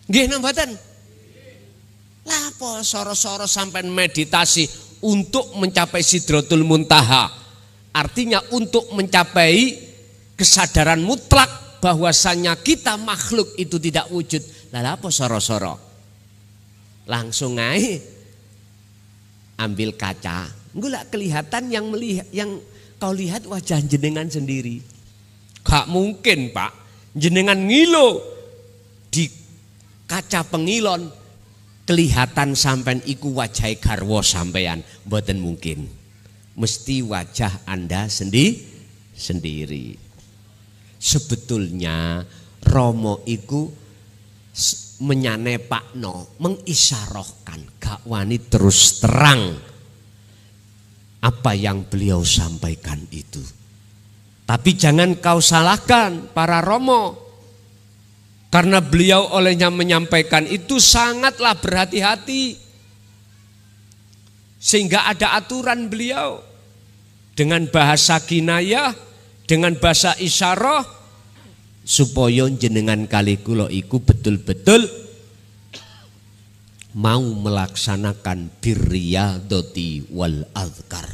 Nggih napa mboten? Lah apa soro-soro sampean meditasi untuk mencapai Sidratul Muntaha. Artinya untuk mencapai kesadaran mutlak bahwasanya kita makhluk itu tidak wujud. Lah apa soro-soro? Langsung aja ambil kaca, enggak kelihatan yang melihat, yang kau lihat wajah jenengan sendiri. Gak mungkin Pak, jenengan ngilo di kaca pengilon kelihatan sampean iku wajah garwa sampean, mboten mungkin. Mesti wajah Anda sendiri. Sebetulnya Romo iku menyanepakno, mengisyarohkan, gak wani terus terang apa yang beliau sampaikan itu. Tapi jangan kau salahkan para Romo, karena beliau olehnya menyampaikan itu sangatlah berhati-hati, sehingga ada aturan beliau dengan bahasa kinayah, dengan bahasa isyarah, supaya jenengan kali kula iku betul-betul mau melaksanakan birriyadati wal azkar,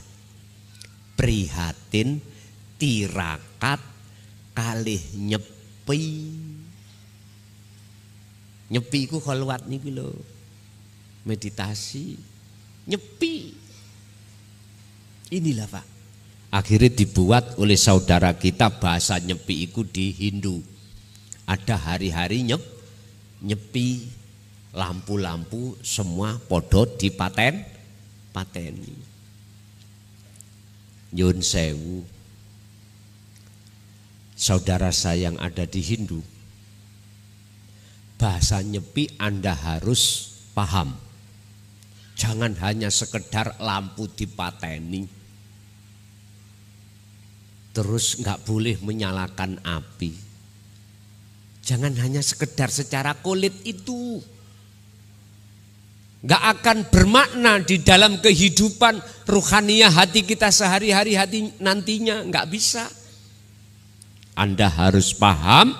prihatin tirakat kalih nyepi. Nyepi iku kholwat niku lho, meditasi nyepi. Inilah Pak, akhirnya dibuat oleh saudara kita bahasa nyepi itu di Hindu. Ada hari-hari nyepi, lampu-lampu semua podo pateni. Nyun sewu, saudara saya yang ada di Hindu, bahasa nyepi Anda harus paham. Jangan hanya sekedar lampu dipateni, terus nggak boleh menyalakan api. Jangan hanya sekedar secara kulit itu. Nggak akan bermakna di dalam kehidupan ruhaniyah hati kita sehari-hari nantinya, nggak bisa. Anda harus paham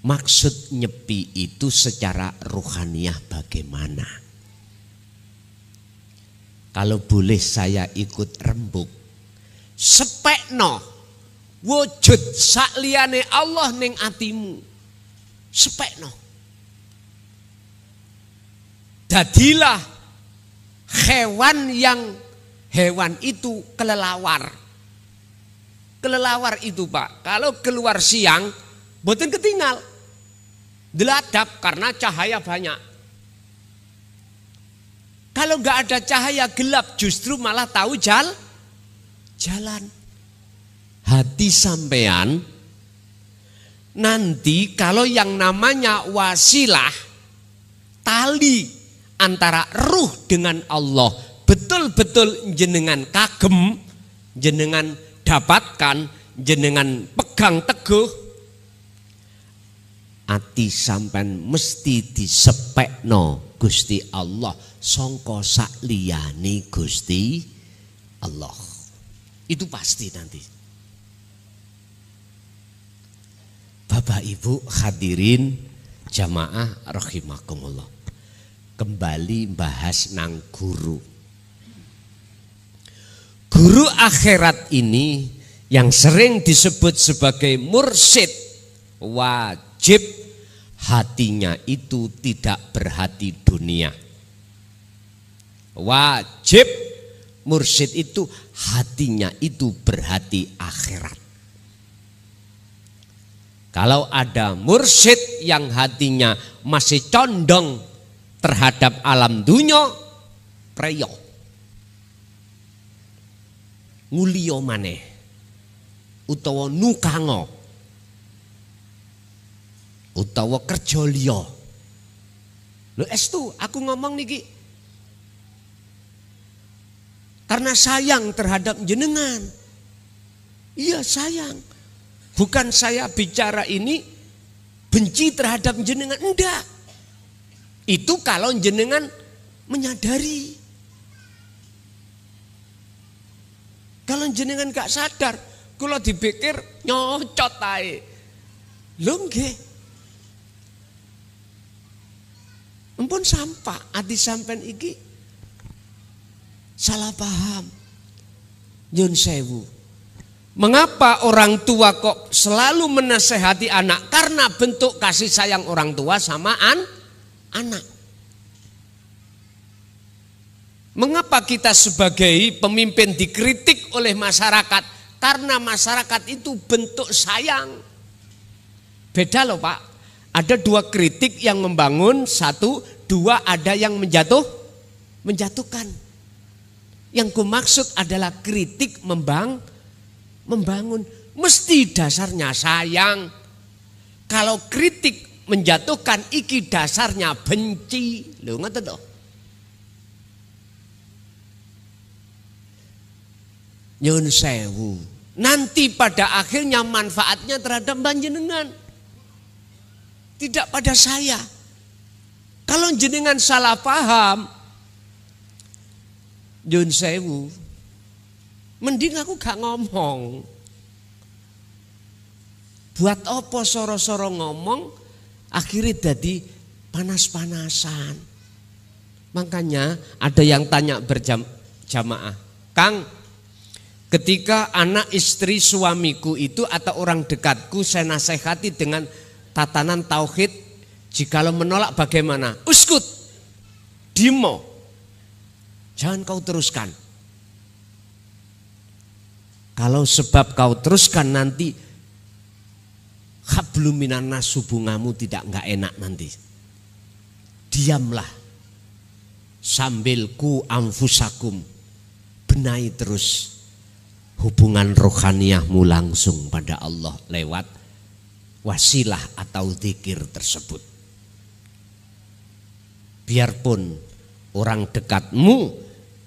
maksud nyepi itu secara ruhaniyah bagaimana. Kalau boleh saya ikut rembuk, sepekno wujud sakliyane Allah ning atimu. Sepekno. Dadilah hewan itu kelelawar. Kelelawar itu Pak, kalau keluar siang boten ketinggal. Deladap karena cahaya banyak. Kalau nggak ada cahaya gelap justru malah tahu jalan. Hati sampean nanti kalau yang namanya wasilah, tali antara ruh dengan Allah betul-betul jenengan kagem, jenengan dapatkan, jenengan pegang teguh, ati sampean mesti disepekno Gusti Allah sangka sakliyane Gusti Allah. Itu pasti nanti. Bapak Ibu hadirin jamaah rahimakumullah. Kembali bahas nang guru. Guru akhirat ini yang sering disebut sebagai mursyid, wajib hatinya itu tidak berhati dunia. Wajib mursyid itu hatinya itu berhati akhirat. Kalau ada mursyid yang hatinya masih condong terhadap alam dunya, preyo nguliyo maneh utawa nukango utawa kerja liya. Lho estu aku ngomong niki karena sayang terhadap jenengan. Iya sayang. Bukan saya bicara ini benci terhadap jenengan, enggak. Itu kalau jenengan menyadari. Kalau jenengan gak sadar, kalau dipikir nyocot ae. Lho nggih. Ampun sampah ati sampean iki salah paham. Nyun sewu. Mengapa orang tua kok selalu menasehati anak? Karena bentuk kasih sayang orang tua sama anak. Mengapa kita sebagai pemimpin dikritik oleh masyarakat? Karena masyarakat itu bentuk sayang. Beda loh Pak. Ada dua kritik yang membangun, satu, dua ada yang menjatuhkan. Yang kumaksud adalah kritik membangun. Mesti dasarnya sayang. Kalau kritik menjatuhkan, iki dasarnya benci. Loh ngoten toh. Nyun sewu. Nanti pada akhirnya manfaatnya terhadap panjenengan. Tidak pada saya. Kalau jenengan salah paham, nyun sewu, mending aku gak ngomong. Buat apa soro-soro ngomong, akhirnya jadi panas-panasan. Makanya ada yang tanya berjamaah, Kang, ketika anak istri suamiku itu atau orang dekatku saya nasihati dengan tatanan tauhid, jikalau menolak bagaimana? Uskut, dimo, jangan kau teruskan. Kalau sebab kau teruskan nanti hablum minan nas, hubunganmu enggak enak nanti. Diamlah sambil ku anfusakum, benahi terus hubungan rohaniahmu langsung pada Allah lewat wasilah atau zikir tersebut. Biarpun orang dekatmu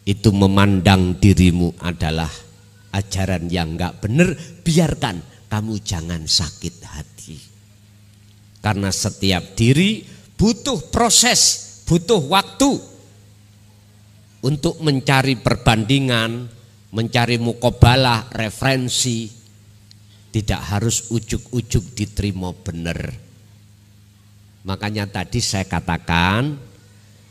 itu memandang dirimu adalah ajaran yang enggak benar, biarkan, kamu jangan sakit hati. Karena setiap diri butuh proses, butuh waktu untuk mencari perbandingan, mencari mukobalah, referensi. Tidak harus ujuk-ujuk diterima benar. Makanya tadi saya katakan,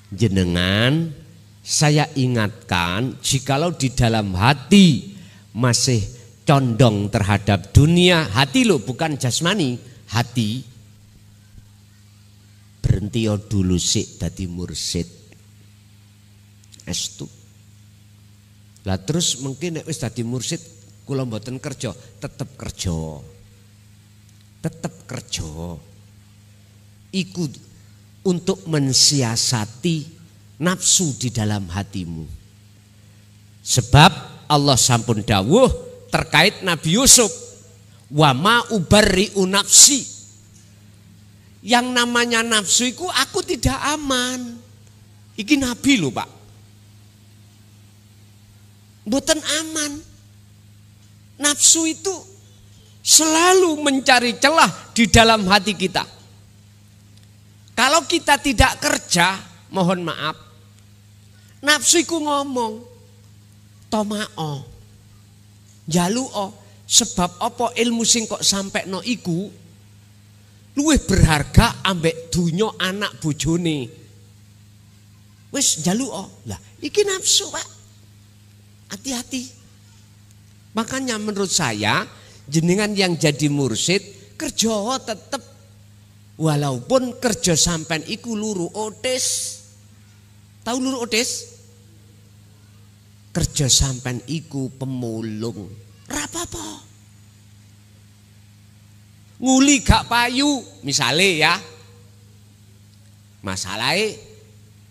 jenengan saya ingatkan, jikalau di dalam hati masih condong terhadap dunia, hati lo bukan jasmani, hati. Berhenti dulu sik dadi mursid. Estu. Lah terus mungkin nek wis dadi mursid kula mboten kerja, tetep kerja. Tetep kerja. Iku untuk mensiasati nafsu di dalam hatimu. Sebab Allah sampun dawuh terkait Nabi Yusuf, wa ma ubarri'u nafsi. Yang namanya nafsu itu aku tidak aman. Iki Nabi lho Pak. Mboten aman. Nafsu itu selalu mencari celah di dalam hati kita. Kalau kita tidak kerja, mohon maaf, nafsu iku ngomong, tomao, jaluo, sebab apa ilmu sing kok sampai no iku, luwih berharga ambek dunyo anak bojone. Wis jaluo, lah iki nafsu Pak, hati-hati. Makanya menurut saya, jenengan yang jadi mursid, kerja tetep, walaupun kerja sampean iku luru otis. Tahu luru otis? Kerja sampean iku pemulung. Rapopo. Nguli gak payu, misalnya ya. Masalahnya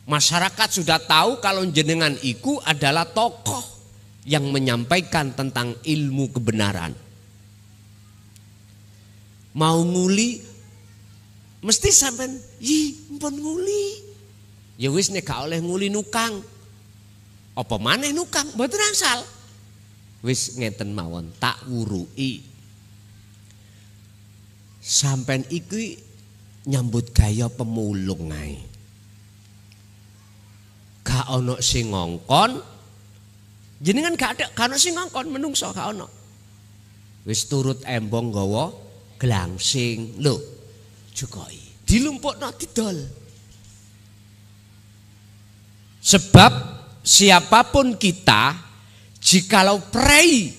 masyarakat sudah tahu kalau jenengan iku adalah tokoh yang menyampaikan tentang ilmu kebenaran. Mau nguli mesti sampean, mpun nguli. Ya wis nek gak oleh nguli nukang. Apa maneh nukang? Mboten asal. Wis ngeten mawon, tak wurui. Sampean iki nyambut gaya pemulung ae. Gak ono sing ngongkon. Jenengan gak ono sing ngongkon, menungso gak ono. Wis turut embong gawa glangsing. Lho, jukoi dilumpukno didol. Sebab siapapun kita, jikalau prei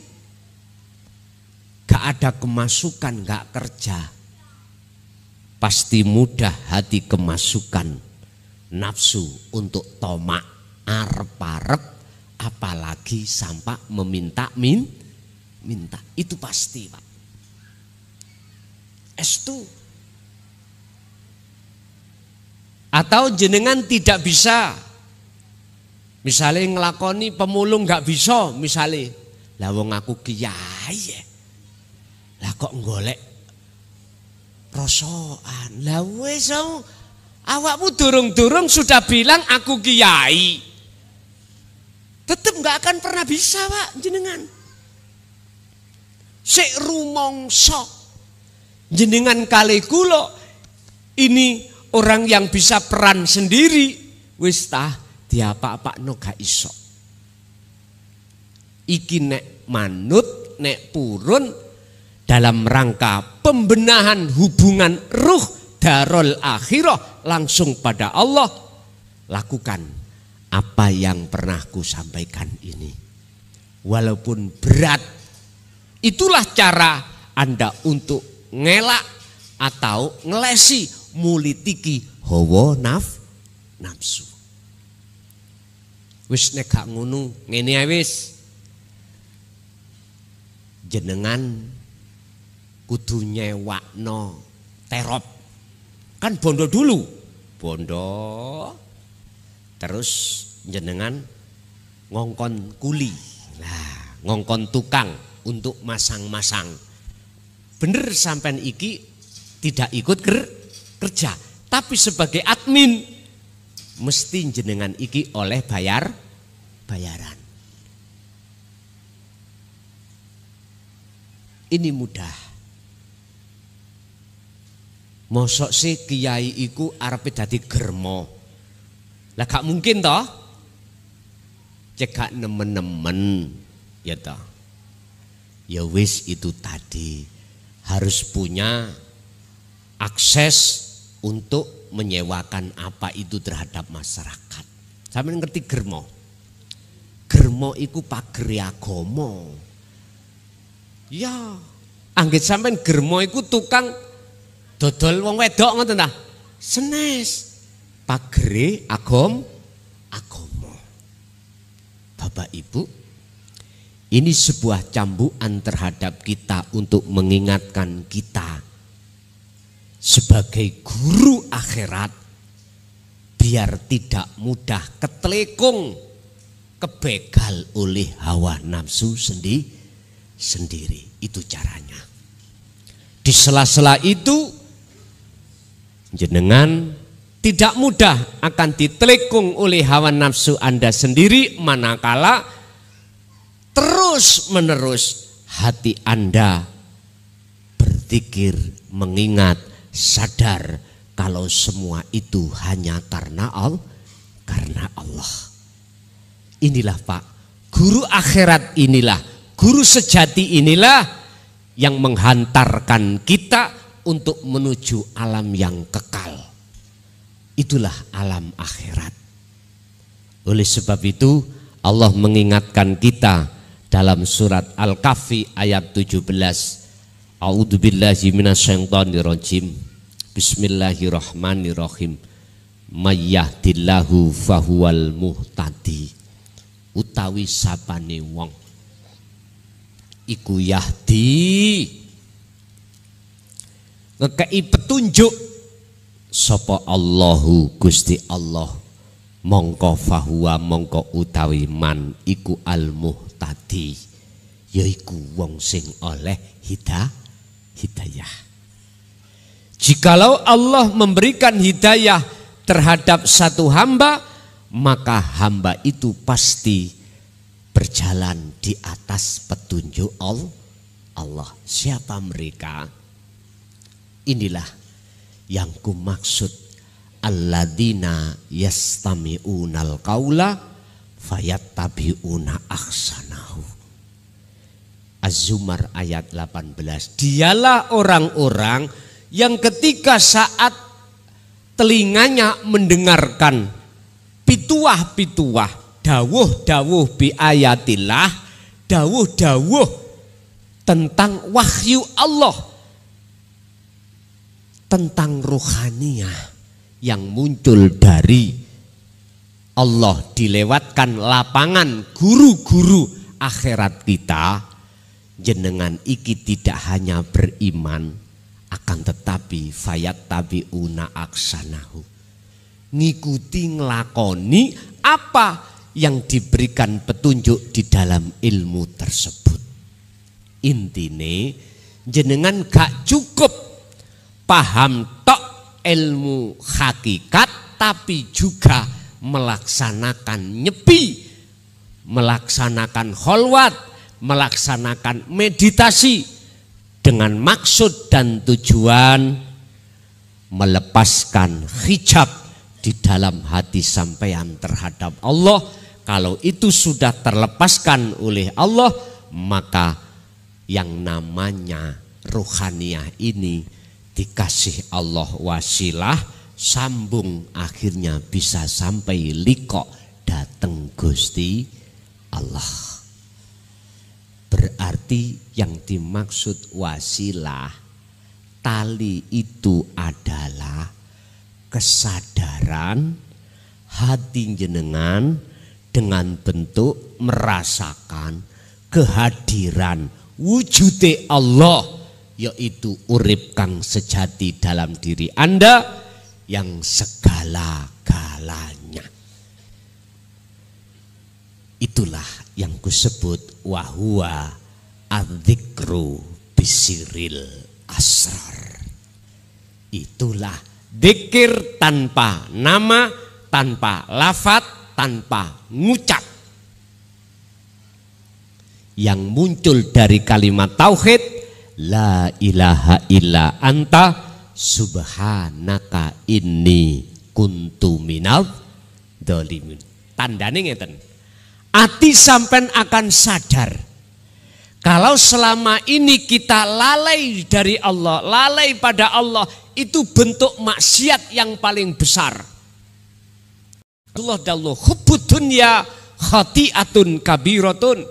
gak ada kemasukan, gak kerja, pasti mudah hati kemasukan nafsu untuk tomak, arep-arep, apalagi sampai minta. Itu pasti Pak. Estu. Atau jenengan tidak bisa, misalnya ngelakoni pemulung gak bisa, misalnya, lah wong aku kiai ya, lah kok golek rosoan, lah wes awakmu durung-durung sudah bilang aku kiai, tetep gak akan pernah bisa Pak jenengan. Sik rumongso jenengan kali kula ini orang yang bisa peran sendiri, wis tah diapa-apakno gak iso. Iki nek manut, nek purun dalam rangka pembenahan hubungan ruh darul akhirah langsung pada Allah, lakukan apa yang pernah ku sampaikan ini. Walaupun berat, itulah cara Anda untuk ngelak atau ngelesi mulitiki hawa nafsu. Wis nek gak ngono ngene ae wis. Jenengan kudu nyewakno terop. Kan bondo dulu. Bondo. Terus jenengan ngongkon kuli. Nah, ngongkon tukang untuk masang-masang. Bener sampean iki tidak ikut kerja, tapi sebagai admin mesti jenengan iki oleh bayaran. Ini mudah. Mosok sih kiai iku arepe dadi germo. Lah gak mungkin toh. Cekak nemen-nemen ya toh. Ya wis itu tadi harus punya akses untuk menyewakan apa itu terhadap masyarakat. Sampeyan ngerti germo? Germo iku pagere agama. Ya, anggit sampean germo iku tukang dodol wong wedok ngoten ta? Senes. Pagere agama. Bapak Ibu, ini sebuah cambukan terhadap kita untuk mengingatkan kita sebagai guru akhirat biar tidak mudah ketelekung, kebegal oleh hawa nafsu sendiri. Itu caranya. Di sela-sela itu jenengan tidak mudah akan ditelekung oleh hawa nafsu Anda sendiri manakala terus menerus hati Anda berzikir, mengingat, sadar kalau semua itu hanya karena Allah. Inilah Pak, guru akhirat inilah, guru sejati inilah yang menghantarkan kita untuk menuju alam yang kekal. Itulah alam akhirat. Oleh sebab itu Allah mengingatkan kita dalam surat Al-Kahfi ayat 17. A'udzubillahi minasyaitonirrajim. Bismillahirrahmanirrahim. Mayyahdillahu fahuwal muhtadi. Utawi sapane wong iku yahdi ngekei petunjuk sapa Allahu Gusti Allah, mongko fahuwa mongko utawi man iku al muhtadi, yaiku wong sing oleh hidayah. Jikalau Allah memberikan hidayah terhadap satu hamba, maka hamba itu pasti berjalan di atas petunjuk Allah. Siapa mereka? Inilah yang kumaksud alladzina yastami'unal qaula fayattabi'una ahsanahu. Az-Zumar ayat 18. Dialah orang-orang yang ketika saat telinganya mendengarkan pituah-pituah, dawuh-dawuh bi ayatillah, dawuh-dawuh tentang wahyu Allah, tentang ruhaniyah yang muncul dari Allah dilewatkan lapangan guru-guru akhirat kita, jenengan iki tidak hanya beriman, akan tetapi fayattabi'una aksanahu, ngikuti ngelakoni apa yang diberikan petunjuk di dalam ilmu tersebut. Intine jenengan gak cukup paham tok ilmu hakikat, tapi juga melaksanakan nyepi, melaksanakan kholwat, melaksanakan meditasi dengan maksud dan tujuan melepaskan hijab di dalam hati sampean terhadap Allah. Kalau itu sudah terlepaskan oleh Allah, maka yang namanya ruhaniyah ini dikasih Allah wasilah, sambung akhirnya bisa sampai liko dateng Gusti Allah. Berarti yang dimaksud wasilah, tali itu adalah kesadaran hati jenengan dengan bentuk merasakan kehadiran wujude Allah, yaitu urip kang sejati dalam diri Anda yang segala-galanya. Itulah yang kusebut wahuwa adzikru bisiril asrar. Itulah dzikir tanpa nama, tanpa lafat, tanpa ngucap, yang muncul dari kalimat tauhid la ilaha illa anta subhanaka inni kuntu minadz dzalimin. Tandane ngeten, ati sampean akan sadar kalau selama ini kita lalai dari Allah, lalai pada Allah, itu bentuk maksiat yang paling besar. Allah dallu hubbud dunya khati'atun kabiratun.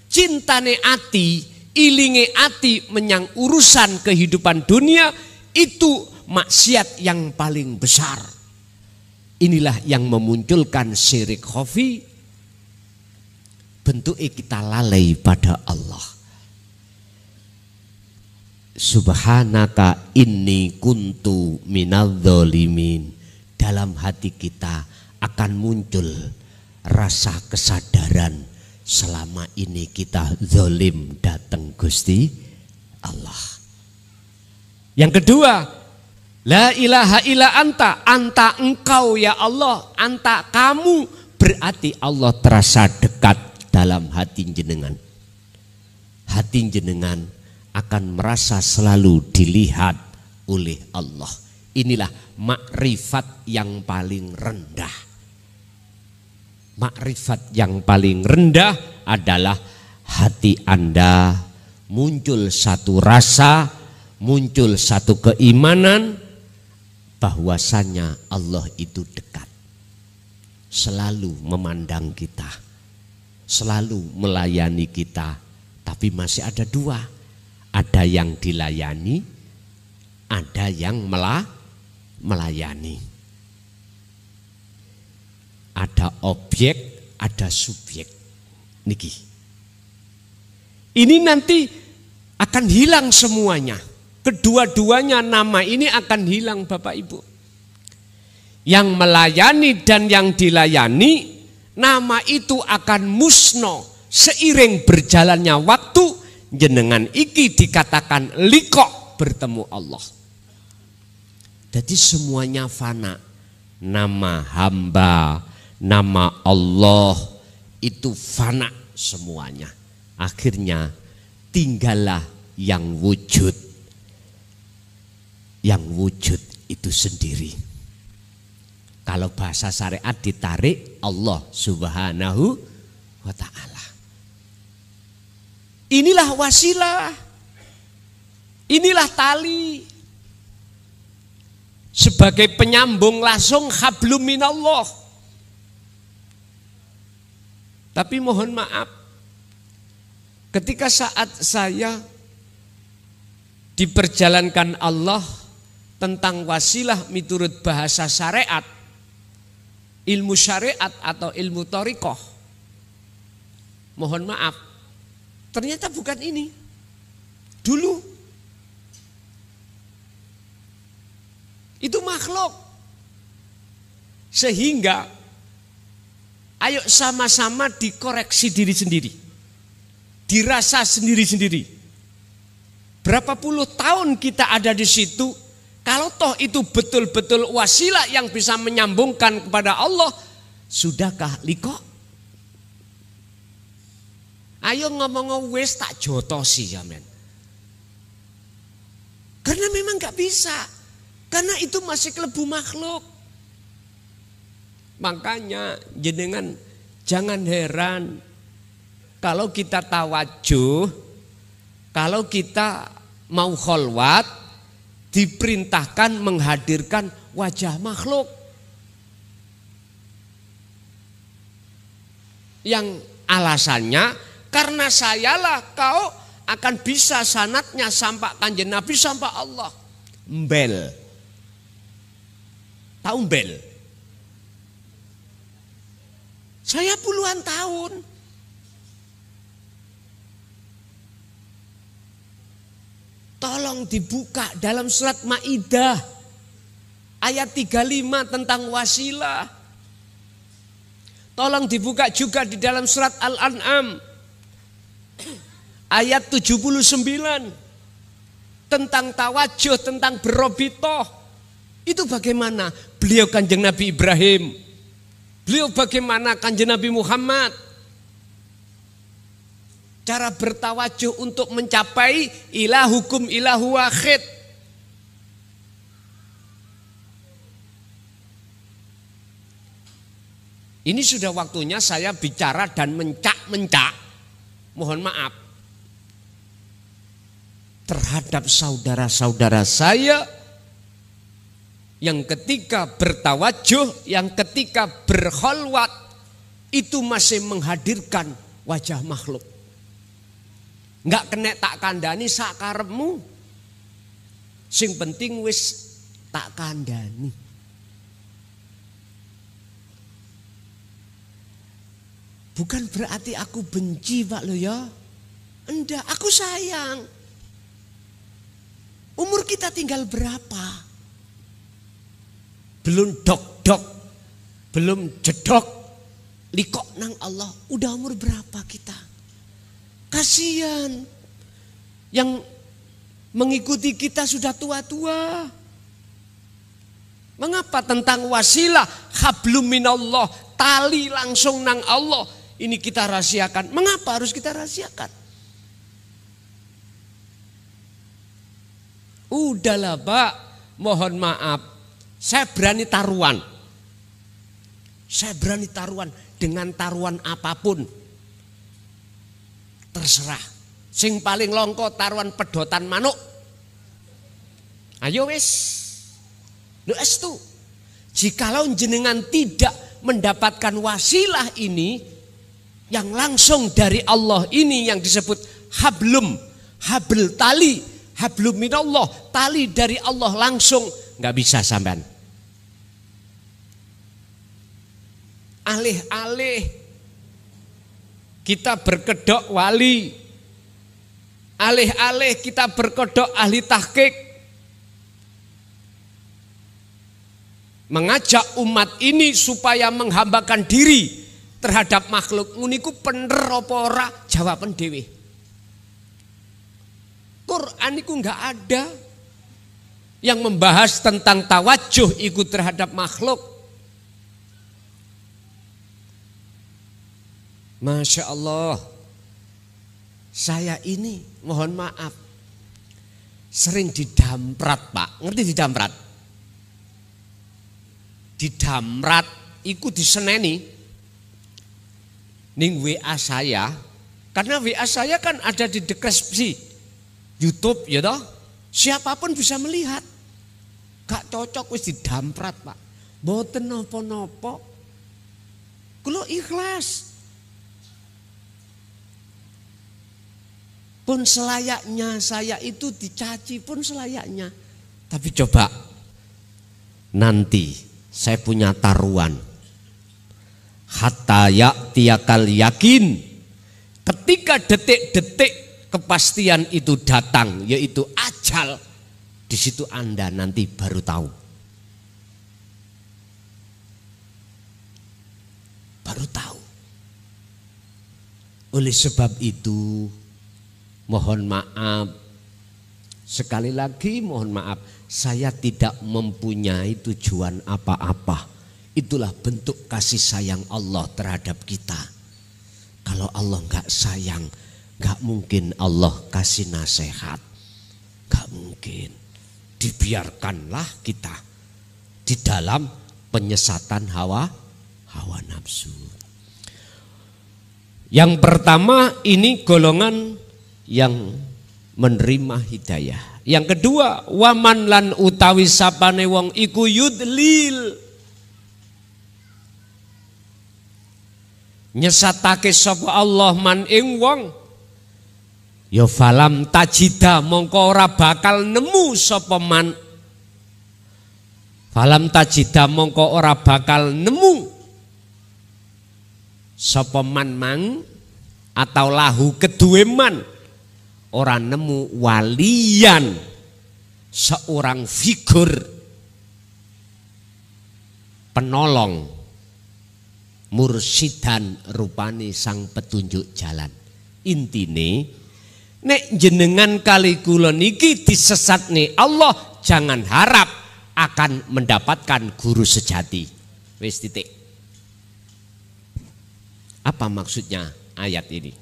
Cintane ati ilinge ati menyang urusan kehidupan dunia, itu maksiat yang paling besar. Inilah yang memunculkan syirik khafi. Bentuknya kita lalai pada Allah. Subhanaka inni kuntu minadz-dzalimin. Dalam hati kita akan muncul rasa kesadaran selama ini kita zalim datang Gusti Allah. Yang kedua, la ilaha illa anta, anta engkau ya Allah, anta kamu, berarti Allah terasa dekat dalam hati jenengan. Hati jenengan akan merasa selalu dilihat oleh Allah. Inilah makrifat yang paling rendah. Makrifat yang paling rendah adalah hati Anda muncul satu rasa, muncul satu keimanan bahwasanya Allah itu dekat. Selalu memandang kita, selalu melayani kita. Tapi masih ada dua, ada yang dilayani, ada yang melayani. Ada objek, ada subjek. Niki. Ini nanti akan hilang semuanya. Kedua-duanya nama ini akan hilang Bapak Ibu. Yang melayani dan yang dilayani, nama itu akan musno. Seiring berjalannya waktu, jenengan iki dikatakan liqo, bertemu Allah. Jadi semuanya fana. Nama hamba, nama Allah itu fana semuanya. Akhirnya tinggallah yang wujud. Yang wujud itu sendiri. Kalau bahasa syariat ditarik, Allah Subhanahu wa ta'ala. Inilah wasilah. Inilah tali. Sebagai penyambung langsung hablum minallah. Tapi mohon maaf, ketika saat saya diperjalankan Allah tentang wasilah miturut bahasa syariat, ilmu syariat atau ilmu thariqah, mohon maaf, ternyata bukan ini. Dulu itu makhluk. Sehingga ayo sama-sama dikoreksi diri sendiri. Dirasa sendiri-sendiri. Berapa puluh tahun kita ada di situ, kalau toh itu betul-betul wasilah yang bisa menyambungkan kepada Allah, sudahkah liqo? Ayo ngomong wis tak jotosi ya men. Karena memang gak bisa. Karena itu masih kelebu makhluk. Makanya jenengan jangan heran kalau kita tawajuh, kalau kita mau kholwat, diperintahkan menghadirkan wajah makhluk. Yang alasannya karena sayalah kau akan bisa sanatnya sampai kanjeng Nabi sampai Allah. Mbel. Tahu mbel? Saya puluhan tahun. Tolong dibuka dalam surat Maidah ayat 35 tentang wasilah. Tolong dibuka juga di dalam surat Al-An'am ayat 79 tentang tawajuh, tentang berobitoh. Itu bagaimana beliau kanjeng Nabi Ibrahim, beliau bagaimana kanjeng Nabi Muhammad, cara bertawajuh untuk mencapai ilahukum ilahu wahid. Ini sudah waktunya saya bicara dan mencak-mencak, mohon maaf, terhadap saudara-saudara saya yang ketika bertawajuh, yang ketika berkholwat itu masih menghadirkan wajah makhluk. nggak kena tak kandani sakarepmu. Sing penting wis tak kandani. Bukan berarti aku benci Pak lo ya. Enggak, aku sayang. Umur kita tinggal berapa? Belum dok-dok, belum jedok, likok nang Allah. Udah umur berapa kita? Kasihan. Yang mengikuti kita sudah tua-tua. Mengapa tentang wasilah hablum minallah, tali langsung nang Allah, ini kita rahasiakan? Mengapa harus kita rahasiakan? Udahlah Pak, mohon maaf, saya berani taruhan. Saya berani taruhan dengan taruhan apapun. Terserah. Sing paling longko taruhan pedotan manuk. Ayo wis. Lho estu. Jikalau jenengan tidak mendapatkan wasilah ini yang langsung dari Allah ini yang disebut hablum, habl tali, hablum minallah, tali dari Allah langsung, nggak bisa sampean. Alih-alih kita berkedok wali, alih-alih kita berkedok ahli tahqiq, mengajak umat ini supaya menghambakan diri terhadap makhluk muniku bener apa ora, jawaban dewe. Quran itu enggak ada yang membahas tentang tawajuh ikut terhadap makhluk. Masya Allah, saya ini mohon maaf sering didamprat Pak, ngerti didamprat? Didamrat iku diseneni ning WA saya, karena WA saya kan ada di deskripsi YouTube ya toh, siapapun bisa melihat. Gak cocok wis didamprat Pak, mboten napa-napa, kula ikhlas. Pun selayaknya saya itu dicaci pun selayaknya, tapi coba nanti saya punya taruhan. Hatta ya'tiyakal yakin. Ketika detik-detik kepastian itu datang, yaitu ajal, di situ Anda nanti baru tahu. Baru tahu. Oleh sebab itu, mohon maaf, sekali lagi mohon maaf, saya tidak mempunyai tujuan apa-apa. Itulah bentuk kasih sayang Allah terhadap kita. Kalau Allah nggak sayang, nggak mungkin Allah kasih nasihat. Nggak mungkin. Dibiarkanlah kita di dalam penyesatan hawa nafsu. Yang pertama ini golongan yang menerima hidayah. Yang kedua, waman lan utawi sapane wong iku yudlil, nyesatake sapa Allah man ing wong, ya falam tajida mongko ora bakal nemu sapa man, falam tajida mongko ora bakal nemu sapa man mang, atau lahu kedue man, orang nemu walian, seorang figur penolong, mursidan rupani sang petunjuk jalan. Intine nek jenengan kali kula niki disesatne Allah, jangan harap akan mendapatkan guru sejati. Wis titik. Apa maksudnya ayat ini?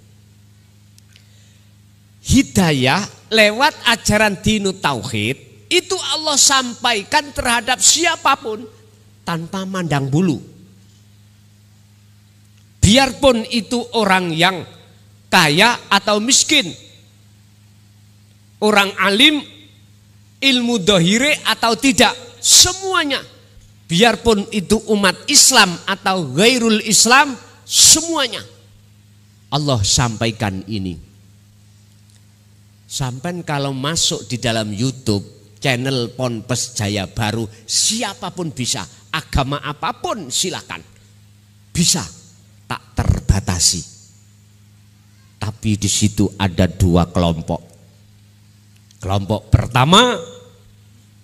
Hidayah lewat ajaran dinut tauhid itu Allah sampaikan terhadap siapapun tanpa mandang bulu. Biarpun itu orang yang kaya atau miskin, orang alim, ilmu dohire atau tidak, semuanya. Biarpun itu umat Islam atau ghairul Islam, semuanya Allah sampaikan ini. Sampai kalau masuk di dalam YouTube channel Ponpes Jaya Baru, siapapun bisa, agama apapun silakan, bisa, tak terbatasi. Tapi di situ ada dua kelompok. Kelompok pertama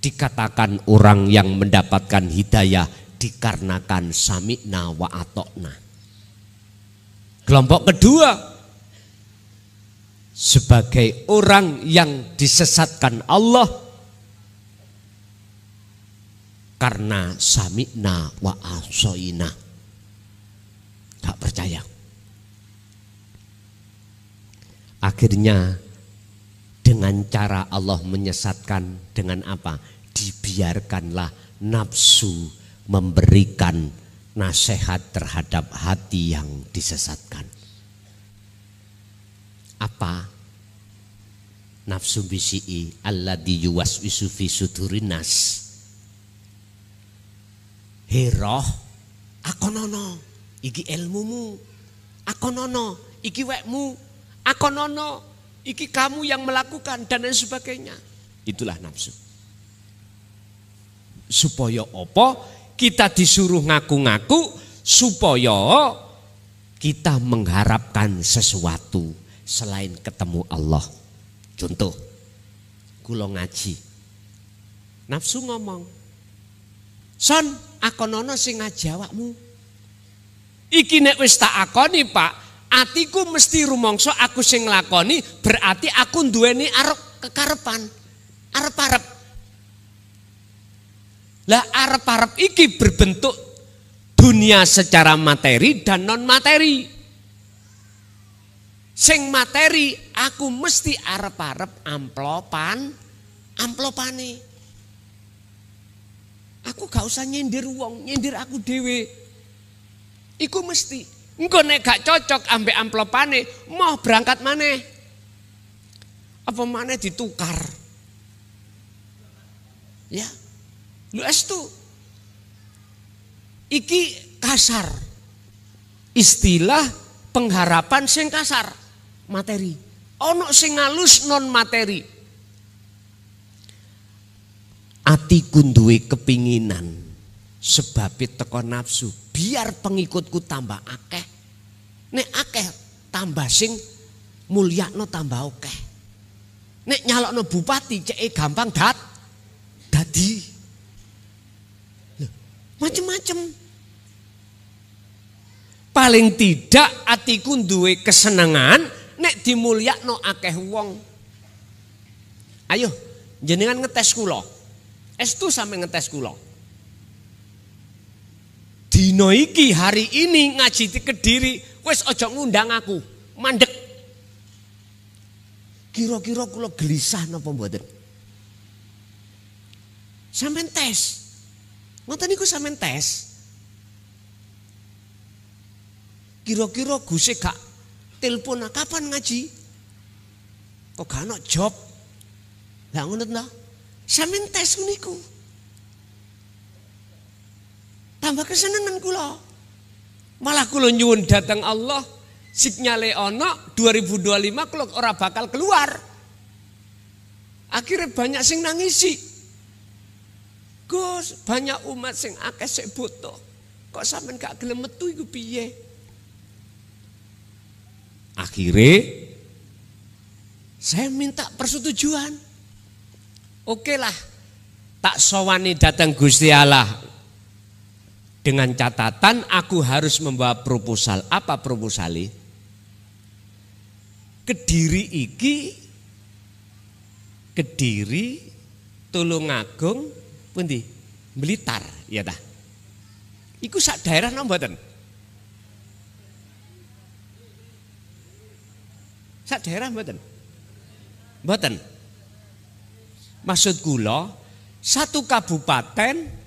dikatakan orang yang mendapatkan hidayah dikarenakan sami'na wa atokna. Kelompok kedua sebagai orang yang disesatkan Allah karena sami'na wa asoina. Tak percaya. Akhirnya dengan cara Allah menyesatkan dengan apa? Dibiarkanlah nafsu memberikan nasihat terhadap hati yang disesatkan. Apa? Nafsu bisi'i alladzi yuwaswisu fi sudurinas. Heroh, akonono, iki ilmumu. Akonono, iki wekmu. Akonono, iki kamu yang melakukan dan lain sebagainya. Itulah nafsu. Supaya apa? Kita disuruh ngaku-ngaku supaya kita mengharapkan sesuatu selain ketemu Allah. Contoh, kula ngaji. Nafsu ngomong, "Son, akonono sing ngaji awakmu." Iki nek wis tak akoni, Pak, atiku mesti rumangsa aku sing nglakoni, berarti aku duweni kekarepan, arep-arep. Lah arep-arep iki berbentuk dunia secara materi dan non materi. Sing materi aku mesti arep-arep amplopane. Aku gak usah nyindir wong, nyindir aku dhewe. Iku mesti. Engko nek gak cocok ambek amplopane, mau berangkat maneh. Apa maneh ditukar? Ya. Lu estu. Iki kasar. Istilah pengharapan sing kasar, materi. Ono sing halus non materi. Atiku duwe kepinginan sebab teko nafsu biar pengikutku tambah akeh. Nek akeh tambah sing mulyakno tambah akeh. Nek nyalokno bupati cek gampang dadi. Macem-macem. Paling tidak atiku duwe kesenangan nek dimulyakno akeh wong. Ayo jenengan ngetes kula. Estu sampe ngetes kula. Dino iki hari ini ngaji di Kediri, wis aja ngundang aku, mandek. Kira-kira kula gelisah napa mboten? Sampeyan tes. Ngoten niku sampeyan tes. Kira-kira Guse gak telepon kapan ngaji? Kok gak ono job? Lah ngono ta? Sampeyan tes niku. Tambah kesenengan kula. Malah kula nyuwun datang Allah, sinyale ana 2025 kula ora bakal keluar. Akhirnya banyak sing nangisi. Gus, banyak umat sing akeh sik butuh. Kok sampean gak gelem metu iku piye? Akhirnya saya minta persetujuan. Oke lah, tak sowani datang Gusti Allah. Dengan catatan aku harus membawa proposal. Apa proposalnya? Kediri, Tulungagung, pundi? Blitar, ya dah. Iku sak daerah napa mboten? Sak daerah mboten? Mboten. Maksud kula satu kabupaten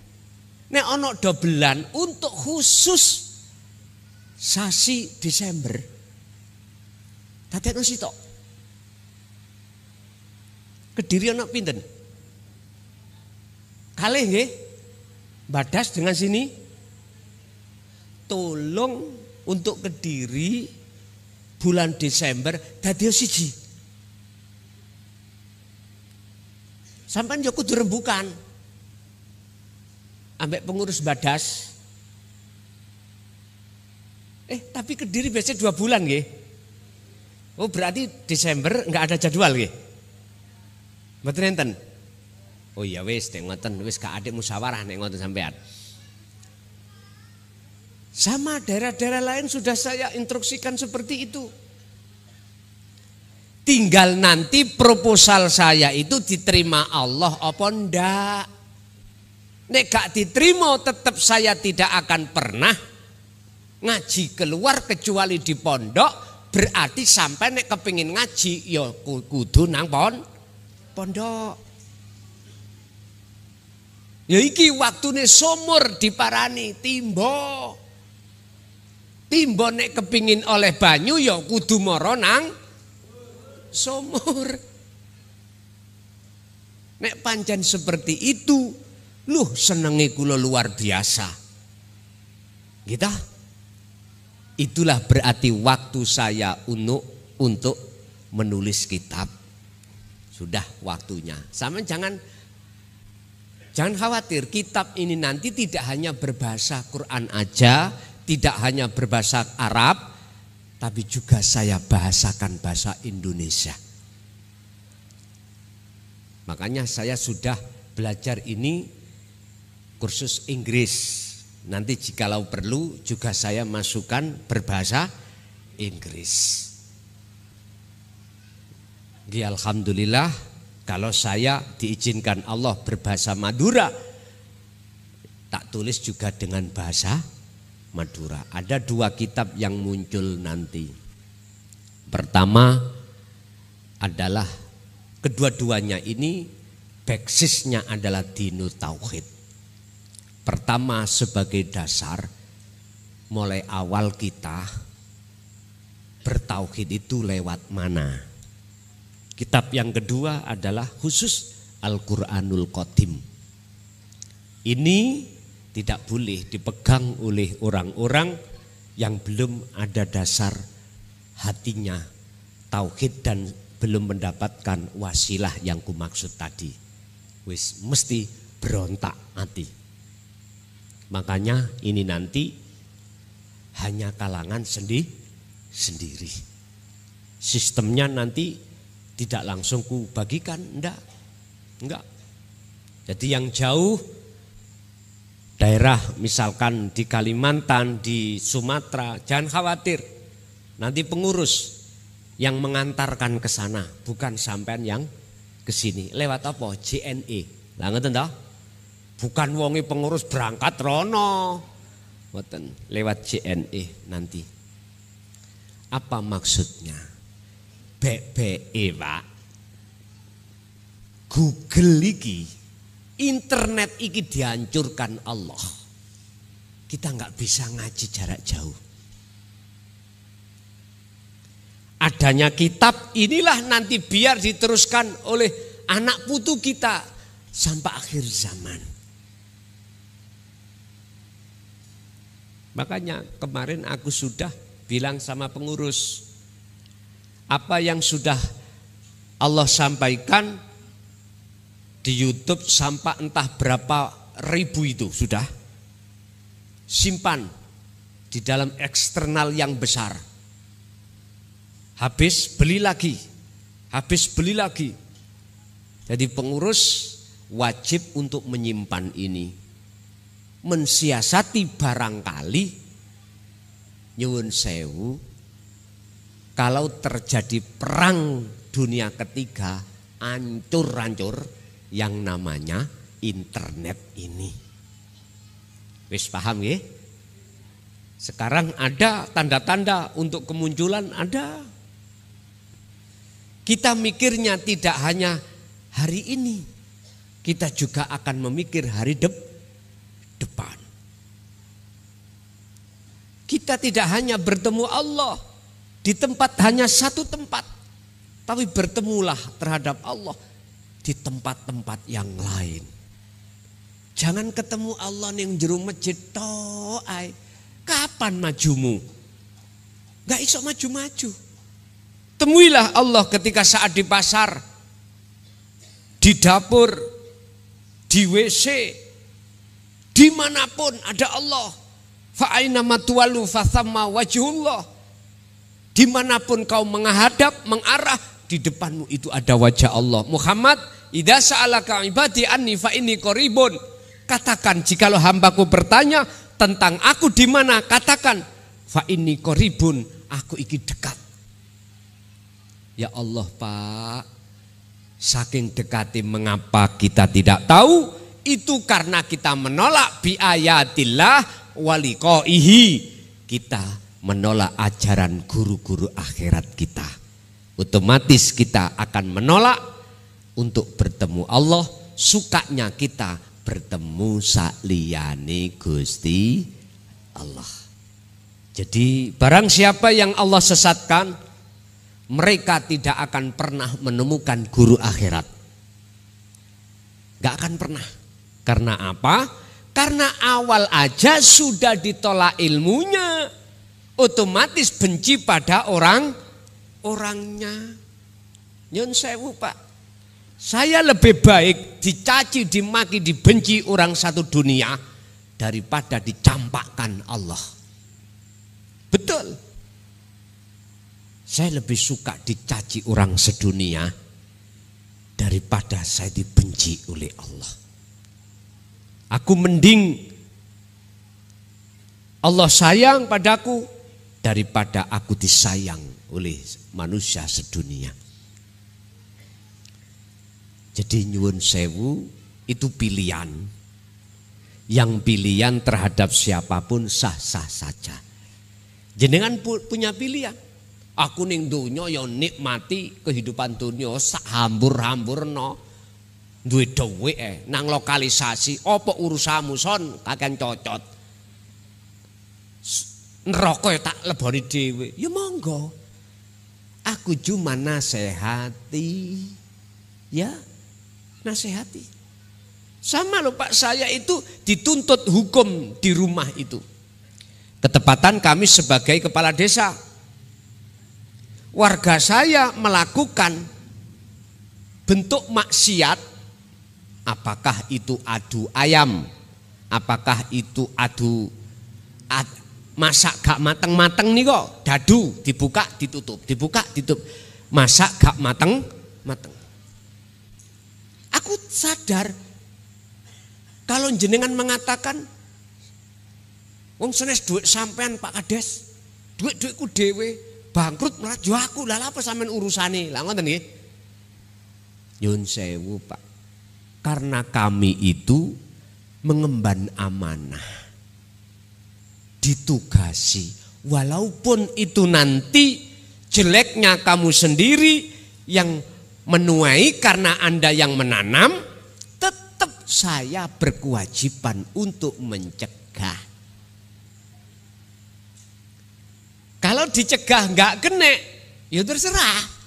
nek ana dobelan untuk khusus sasi Desember. Dadekno sitok. Kediri ana pinten? Kalih nggih. Badas dengan sini. Tolong untuk Kediri bulan Desember dadi siji. Sampean yo kudu rembukan. Ambek pengurus Badas. Tapi Kediri biasanya 2 bulan nggih. Oh berarti Desember enggak ada jadwal nggih. Mboten enten. Oh iya wis nek ngoten wis gak adik musyawarah nek ngoten sampean. Sama daerah-daerah lain sudah saya instruksikan seperti itu. Tinggal nanti proposal saya itu diterima Allah apa ndak. Nek gak diterima tetap saya tidak akan pernah ngaji keluar kecuali di pondok. Berarti sampai nek kepingin ngaji ya kudu nang pondok. Ya iki waktune sumur diparani timbo. Timbo nek kepingin oleh banyu ya kudu mara nang sumur. Nek pancen seperti itu, luh senenge kula luar biasa. Gitu. Itulah berarti waktu saya untuk menulis kitab. Sudah waktunya. Sama jangan khawatir, kitab ini nanti tidak hanya berbahasa Quran aja, tidak hanya berbahasa Arab, tapi juga saya bahasakan bahasa Indonesia. Makanya saya sudah belajar ini kursus Inggris. Nanti jikalau perlu juga saya masukkan berbahasa Inggris. Ya, alhamdulillah kalau saya diizinkan Allah berbahasa Madura, tak tulis juga dengan bahasa Madura. Ada 2 kitab yang muncul nanti. Pertama adalah kedua-duanya ini basisnya adalah Dinut Tauhid. Pertama sebagai dasar, mulai awal kita bertauhid itu lewat mana. Kitab yang kedua adalah khusus Al-Quranul Qadim. Ini tidak boleh dipegang oleh orang-orang yang belum ada dasar hatinya tauhid dan belum mendapatkan wasilah yang kumaksud tadi. Wis mesti berontak hati. Makanya ini nanti hanya kalangan sendiri. Sistemnya nanti tidak langsung ku bagikan, enggak. Jadi yang jauh daerah misalkan di Kalimantan, di Sumatera, jangan khawatir. Nanti pengurus yang mengantarkan ke sana, bukan sampean yang ke sini. Lewat apa? JNE. Lah ngoten toh? Bukan wongi pengurus berangkat rono. Ngoten, lewat JNE nanti. Apa maksudnya? BBE, Pak. Google iki, internet iki dihancurkan Allah. Kita nggak bisa ngaji jarak jauh. Adanya kitab inilah nanti biar diteruskan oleh anak putu kita sampai akhir zaman. Makanya kemarin aku sudah bilang sama pengurus, apa yang sudah Allah sampaikan di YouTube sampai entah berapa ribu itu sudah simpan di dalam eksternal yang besar. Habis beli lagi. Jadi pengurus wajib untuk menyimpan ini. Mensiasati barangkali nyuwun sewu kalau terjadi perang dunia ketiga hancur-hancur yang namanya internet ini. Wis paham nggih? Sekarang ada tanda-tanda untuk kemunculan ada. Kita mikirnya tidak hanya hari ini, kita juga akan memikir hari depan. Kita tidak hanya bertemu Allah di tempat hanya satu tempat, tapi bertemulah terhadap Allah di tempat-tempat yang lain. Jangan ketemu Allah yang jero masjid to'ai. Kapan majumu? Gak iso maju-maju. Temuilah Allah ketika saat di pasar, di dapur, di WC, dimanapun ada Allah. Fa aina matwalu fa thamma wajhullah. Dimanapun kau menghadap, mengarah, di depanmu itu ada wajah Allah. Muhammad, idza sa'alaka ibadi anni fa inni qaribun. Katakan jikalau hambaku bertanya tentang aku di mana, katakan fa inni qaribun, aku iki dekat. Ya Allah Pak, saking dekati mengapa kita tidak tahu? Itu karena kita menolak bi ayatillah wa liqaihi. Kita menolak ajaran guru-guru akhirat kita. Otomatis kita akan menolak untuk bertemu Allah. Sukanya kita bertemu sakliyane Gusti Allah. Jadi barang siapa yang Allah sesatkan, mereka tidak akan pernah menemukan guru akhirat. Gak akan pernah. Karena apa? Karena awal aja sudah ditolak ilmunya, otomatis benci pada orangnya. Nyun sewu Pak, saya lebih baik dicaci, dimaki, dibenci orang satu dunia daripada dicampakkan Allah. Betul. Saya lebih suka dicaci orang sedunia daripada saya dibenci oleh Allah. Aku mending Allah sayang padaku daripada aku disayang oleh manusia sedunia. Jadi nyuwun sewu itu pilihan. Yang pilihan terhadap siapapun sah-sah saja. Jenengan punya pilihan. Aku ning donya ya nikmati kehidupan donya sak hambur-hamburno. Duwe dhuwit nang lokalisasi apa urusanmu son kakek cocot. Neraka tak leboni dhewe. Ya monggo. Aku cuma nasihati. Ya, nasihati. Sama loh Pak, saya itu dituntut hukum di rumah itu. Ketepatan kami sebagai kepala desa. Warga saya melakukan bentuk maksiat. Apakah itu adu ayam? Apakah itu adu masak gak mateng-mateng nih kok? Dadu dibuka ditutup, dibuka ditutup. Masak gak mateng-mateng. Aku sadar kalau jenengan mengatakan wong senes duit sampean Pak Kades, duitku dhewe bangkrut malah jo aku, lha apa sampean urusane? Lah ngoten nggih. Nyun sewu Pak. Karena kami itu mengemban amanah, ditugasi, walaupun itu nanti jeleknya kamu sendiri yang menuai karena Anda yang menanam, tetap saya berkewajiban untuk mencegah. Kalau dicegah nggak kena, ya terserah.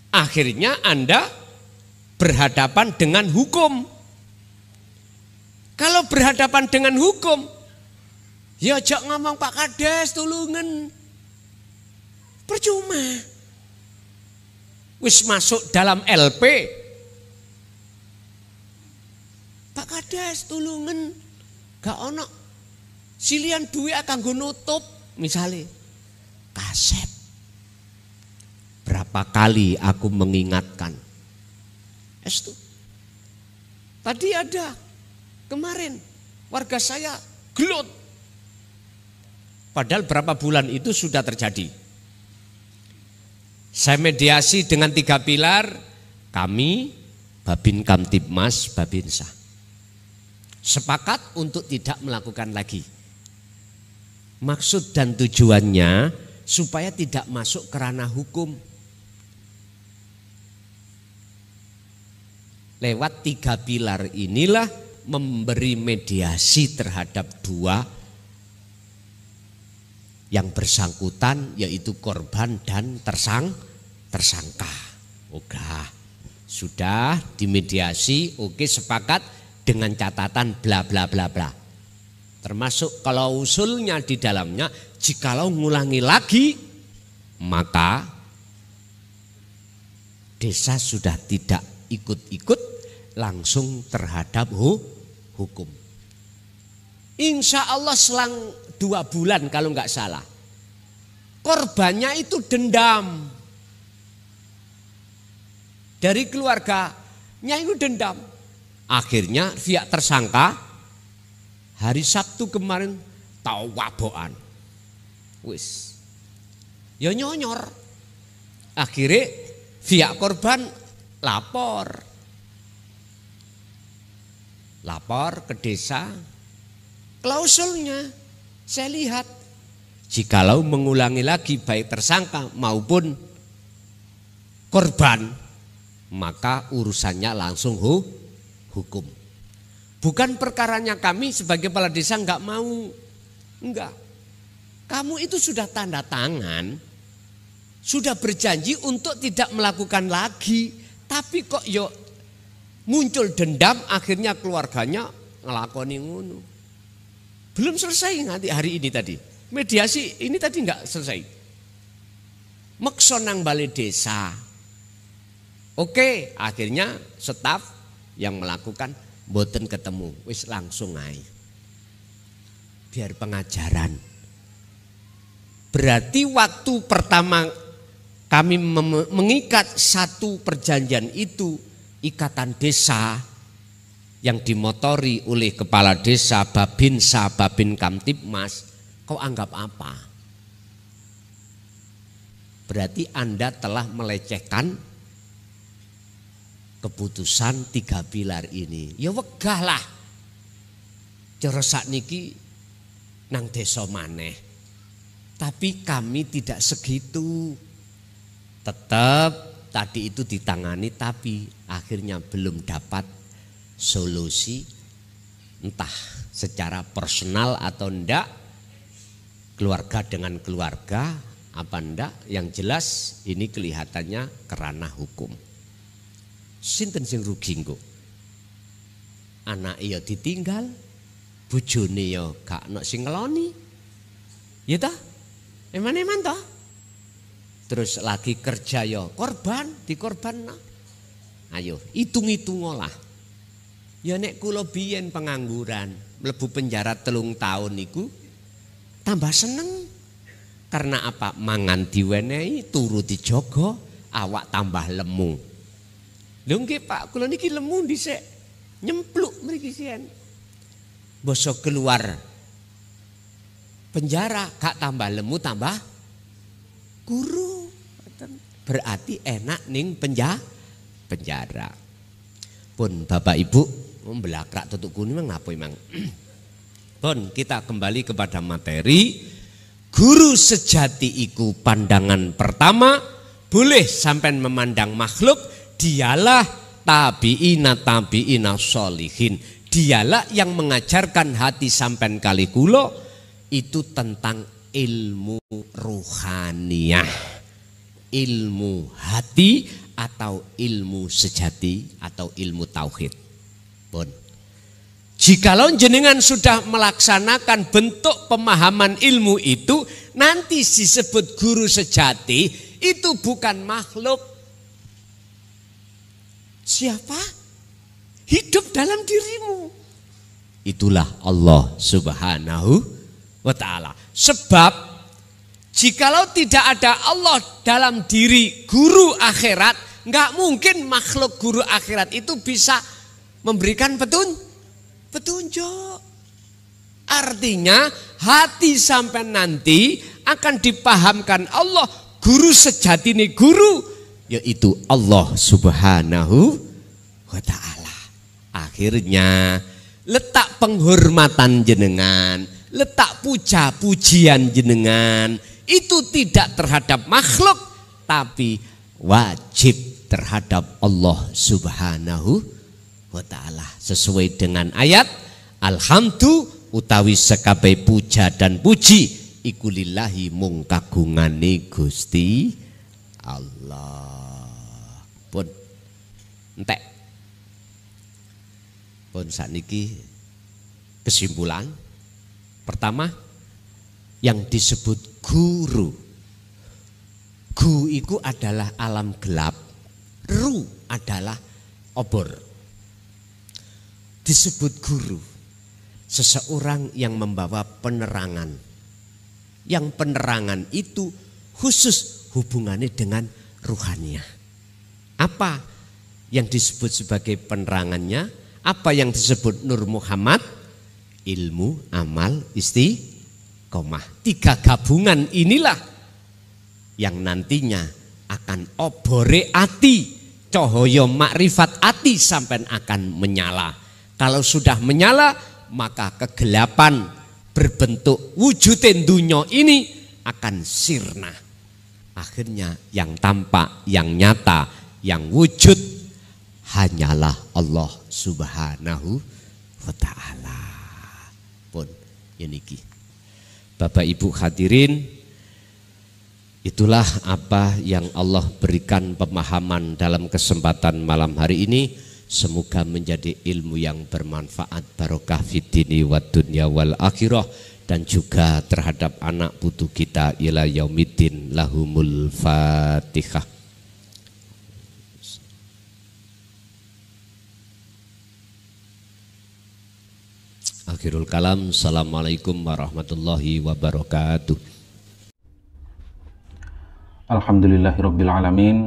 Akhirnya Anda berhadapan dengan hukum. Kalau berhadapan dengan hukum, ya ajak ngomong Pak Kades tulungan. Percuma. Wis masuk dalam LP. Pak Kades tulungan. Gak ono silian duit akan gue nutup. Misalnya kaset. Berapa kali aku mengingatkan. Estu. Tadi ada kemarin warga saya gelut. Padahal berapa bulan itu sudah terjadi. Saya mediasi dengan 3 pilar. Kami, Babin Kamtibmas, Babinsa. Sepakat untuk tidak melakukan lagi. Maksud dan tujuannya supaya tidak masuk ke ranah hukum. Lewat 3 pilar inilah memberi mediasi terhadap 2 yang bersangkutan, yaitu korban dan tersangka. Oke, sudah dimediasi, oke, sepakat dengan catatan bla bla bla bla. Termasuk kalau usulnya di dalamnya, jikalau ngulangi lagi maka desa sudah tidak ikut-ikut langsung terhadap hukum. Insya Allah selang 2 bulan kalau nggak salah, korbannya itu dendam. Dari keluarganya itu dendam. Akhirnya pihak tersangka hari Sabtu kemarin tahu wabokan. Wis. Ya nyonyor. Akhirnya pihak korban lapor ke desa. Klausulnya saya lihat, jikalau mengulangi lagi baik tersangka maupun korban, maka urusannya langsung hukum. Bukan perkaranya kami sebagai kepala desa enggak mau. Enggak. Kamu itu sudah tanda tangan, sudah berjanji untuk tidak melakukan lagi, tapi kok yo muncul dendam, akhirnya keluarganya ngelakoni ngono. Belum selesai nanti hari ini tadi. Mediasi ini tadi enggak selesai. Maksa nang balai desa. Oke, akhirnya staf yang melakukan mboten ketemu, wis langsung aja. Biar pengajaran. Berarti waktu pertama kami mengikat satu perjanjian itu, ikatan desa yang dimotori oleh kepala desa, Babinsa, Babin Kamtibmas, kau anggap apa? Berarti Anda telah melecehkan keputusan 3 pilar ini. Ya wegah lah. Ceresak niki nang desa maneh. Tapi kami tidak segitu. Tetap tadi itu ditangani, tapi akhirnya belum dapat solusi, entah secara personal atau enggak, keluarga dengan keluarga apa enggak. Yang jelas ini kelihatannya kerana hukum. Sinten sing rugi engko? Anak ya ditinggal, bojone ya gak ono sing ngeloni. Ya ta? Eman-eman ta? Terus lagi kerja ya korban, dikorbanna. Ayo, hitung-hitung olah. Ya nek kula biyen pengangguran, mlebu penjara 3 tahun niku tambah seneng. Karena apa? Mangan diwenehi, turu dijogo, awak tambah lemu. Lho nggih Pak, kula niki lemu dhisik. Nyempluk mriki sian. Bosok keluar penjara gak tambah lemu, tambah guru. Berarti enak ning penjara. Pun Bapak Ibu membelakrak tutuk kuning ngapa emang. Pun kita kembali kepada materi. Guru sejati iku pandangan pertama, boleh sampai memandang makhluk, dialah tabi'ina sholihin. Dialah yang mengajarkan hati sampean kali kula itu tentang ilmu ruhaniyah, ilmu hati atau ilmu sejati atau ilmu tauhid. Pun jikalau jenengan sudah melaksanakan bentuk pemahaman ilmu itu, nanti disebut guru sejati, itu bukan makhluk. Siapa? Hidup dalam dirimu. Itulah Allah Subhanahu wa ta'ala. Sebab jikalau tidak ada Allah dalam diri guru akhirat, nggak mungkin makhluk guru akhirat itu bisa memberikan petunjuk. Artinya hati sampai nanti akan dipahamkan Allah. Guru sejati ini guru, yaitu Allah Subhanahu wa ta'ala. Akhirnya letak penghormatan jenengan, letak puja-pujian jenengan itu tidak terhadap makhluk, tapi wajib terhadap Allah Subhanahu wa ta'ala. Sesuai dengan ayat alhamdu utawi sekabeh puja dan puji iku lillahi mung kagungane Gusti Allah. Pun entek. Pun sakniki kesimpulan pertama yang disebut guru. Gu iku adalah alam gelap, Ru adalah obor. Disebut guru, seseorang yang membawa penerangan. Yang penerangan itu khusus hubungannya dengan ruhaniyah. Apa yang disebut sebagai penerangannya? Apa yang disebut Nur Muhammad? Ilmu, amal, istiqomah. 3 gabungan inilah yang nantinya akan obore ati. Cahaya makrifat ati sampai akan menyala. Kalau sudah menyala, maka kegelapan berbentuk wujudin dunia ini akan sirna. Akhirnya yang tampak, yang nyata, yang wujud hanyalah Allah Subhanahu wa ta'ala. Pun ini Bapak Ibu hadirin, itulah apa yang Allah berikan pemahaman dalam kesempatan malam hari ini. Semoga menjadi ilmu yang bermanfaat, barokah fid-dini wad dunya wal akhirah, dan juga terhadap anak putu kita ila yaumiddin. Lahumul Fatihah. Akhirul kalam. Assalamualaikum warahmatullahi wabarakatuh. Alhamdulillahirabbil alamin.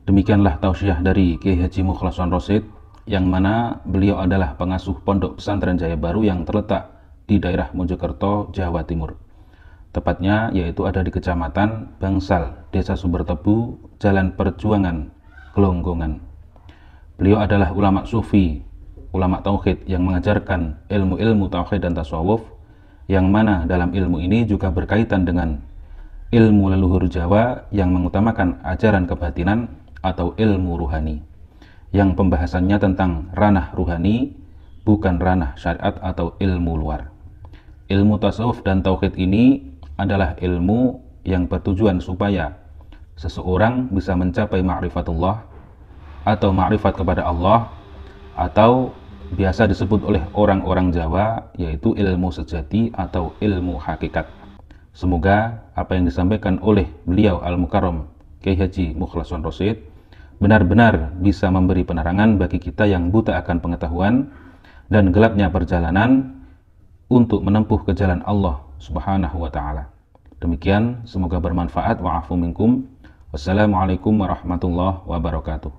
Demikianlah tausiah dari Kiai Haji Mukhlason Rosyid, yang mana beliau adalah pengasuh Pondok Pesantren Jaya Baru yang terletak di daerah Mojokerto, Jawa Timur. Tepatnya yaitu ada di Kecamatan Bangsal, Desa Sumbertebu, Jalan Perjuangan, Gelonggongan. Beliau adalah ulama sufi, ulama tauhid yang mengajarkan ilmu-ilmu tauhid dan tasawuf, yang mana dalam ilmu ini juga berkaitan dengan ilmu leluhur Jawa yang mengutamakan ajaran kebatinan atau ilmu ruhani, yang pembahasannya tentang ranah ruhani, bukan ranah syariat atau ilmu luar. Ilmu tasawuf dan tauhid ini adalah ilmu yang bertujuan supaya seseorang bisa mencapai ma'rifatullah atau ma'rifat kepada Allah, atau biasa disebut oleh orang-orang Jawa yaitu ilmu sejati atau ilmu hakikat. Semoga apa yang disampaikan oleh beliau Al-Mukarram Kiai Haji Mukhlason Rosyid benar-benar bisa memberi penerangan bagi kita yang buta akan pengetahuan dan gelapnya perjalanan untuk menempuh ke jalan Allah Subhanahu wa ta'ala. Demikian, semoga bermanfaat. Wa'afu minkum. Wassalamualaikum warahmatullahi wabarakatuh.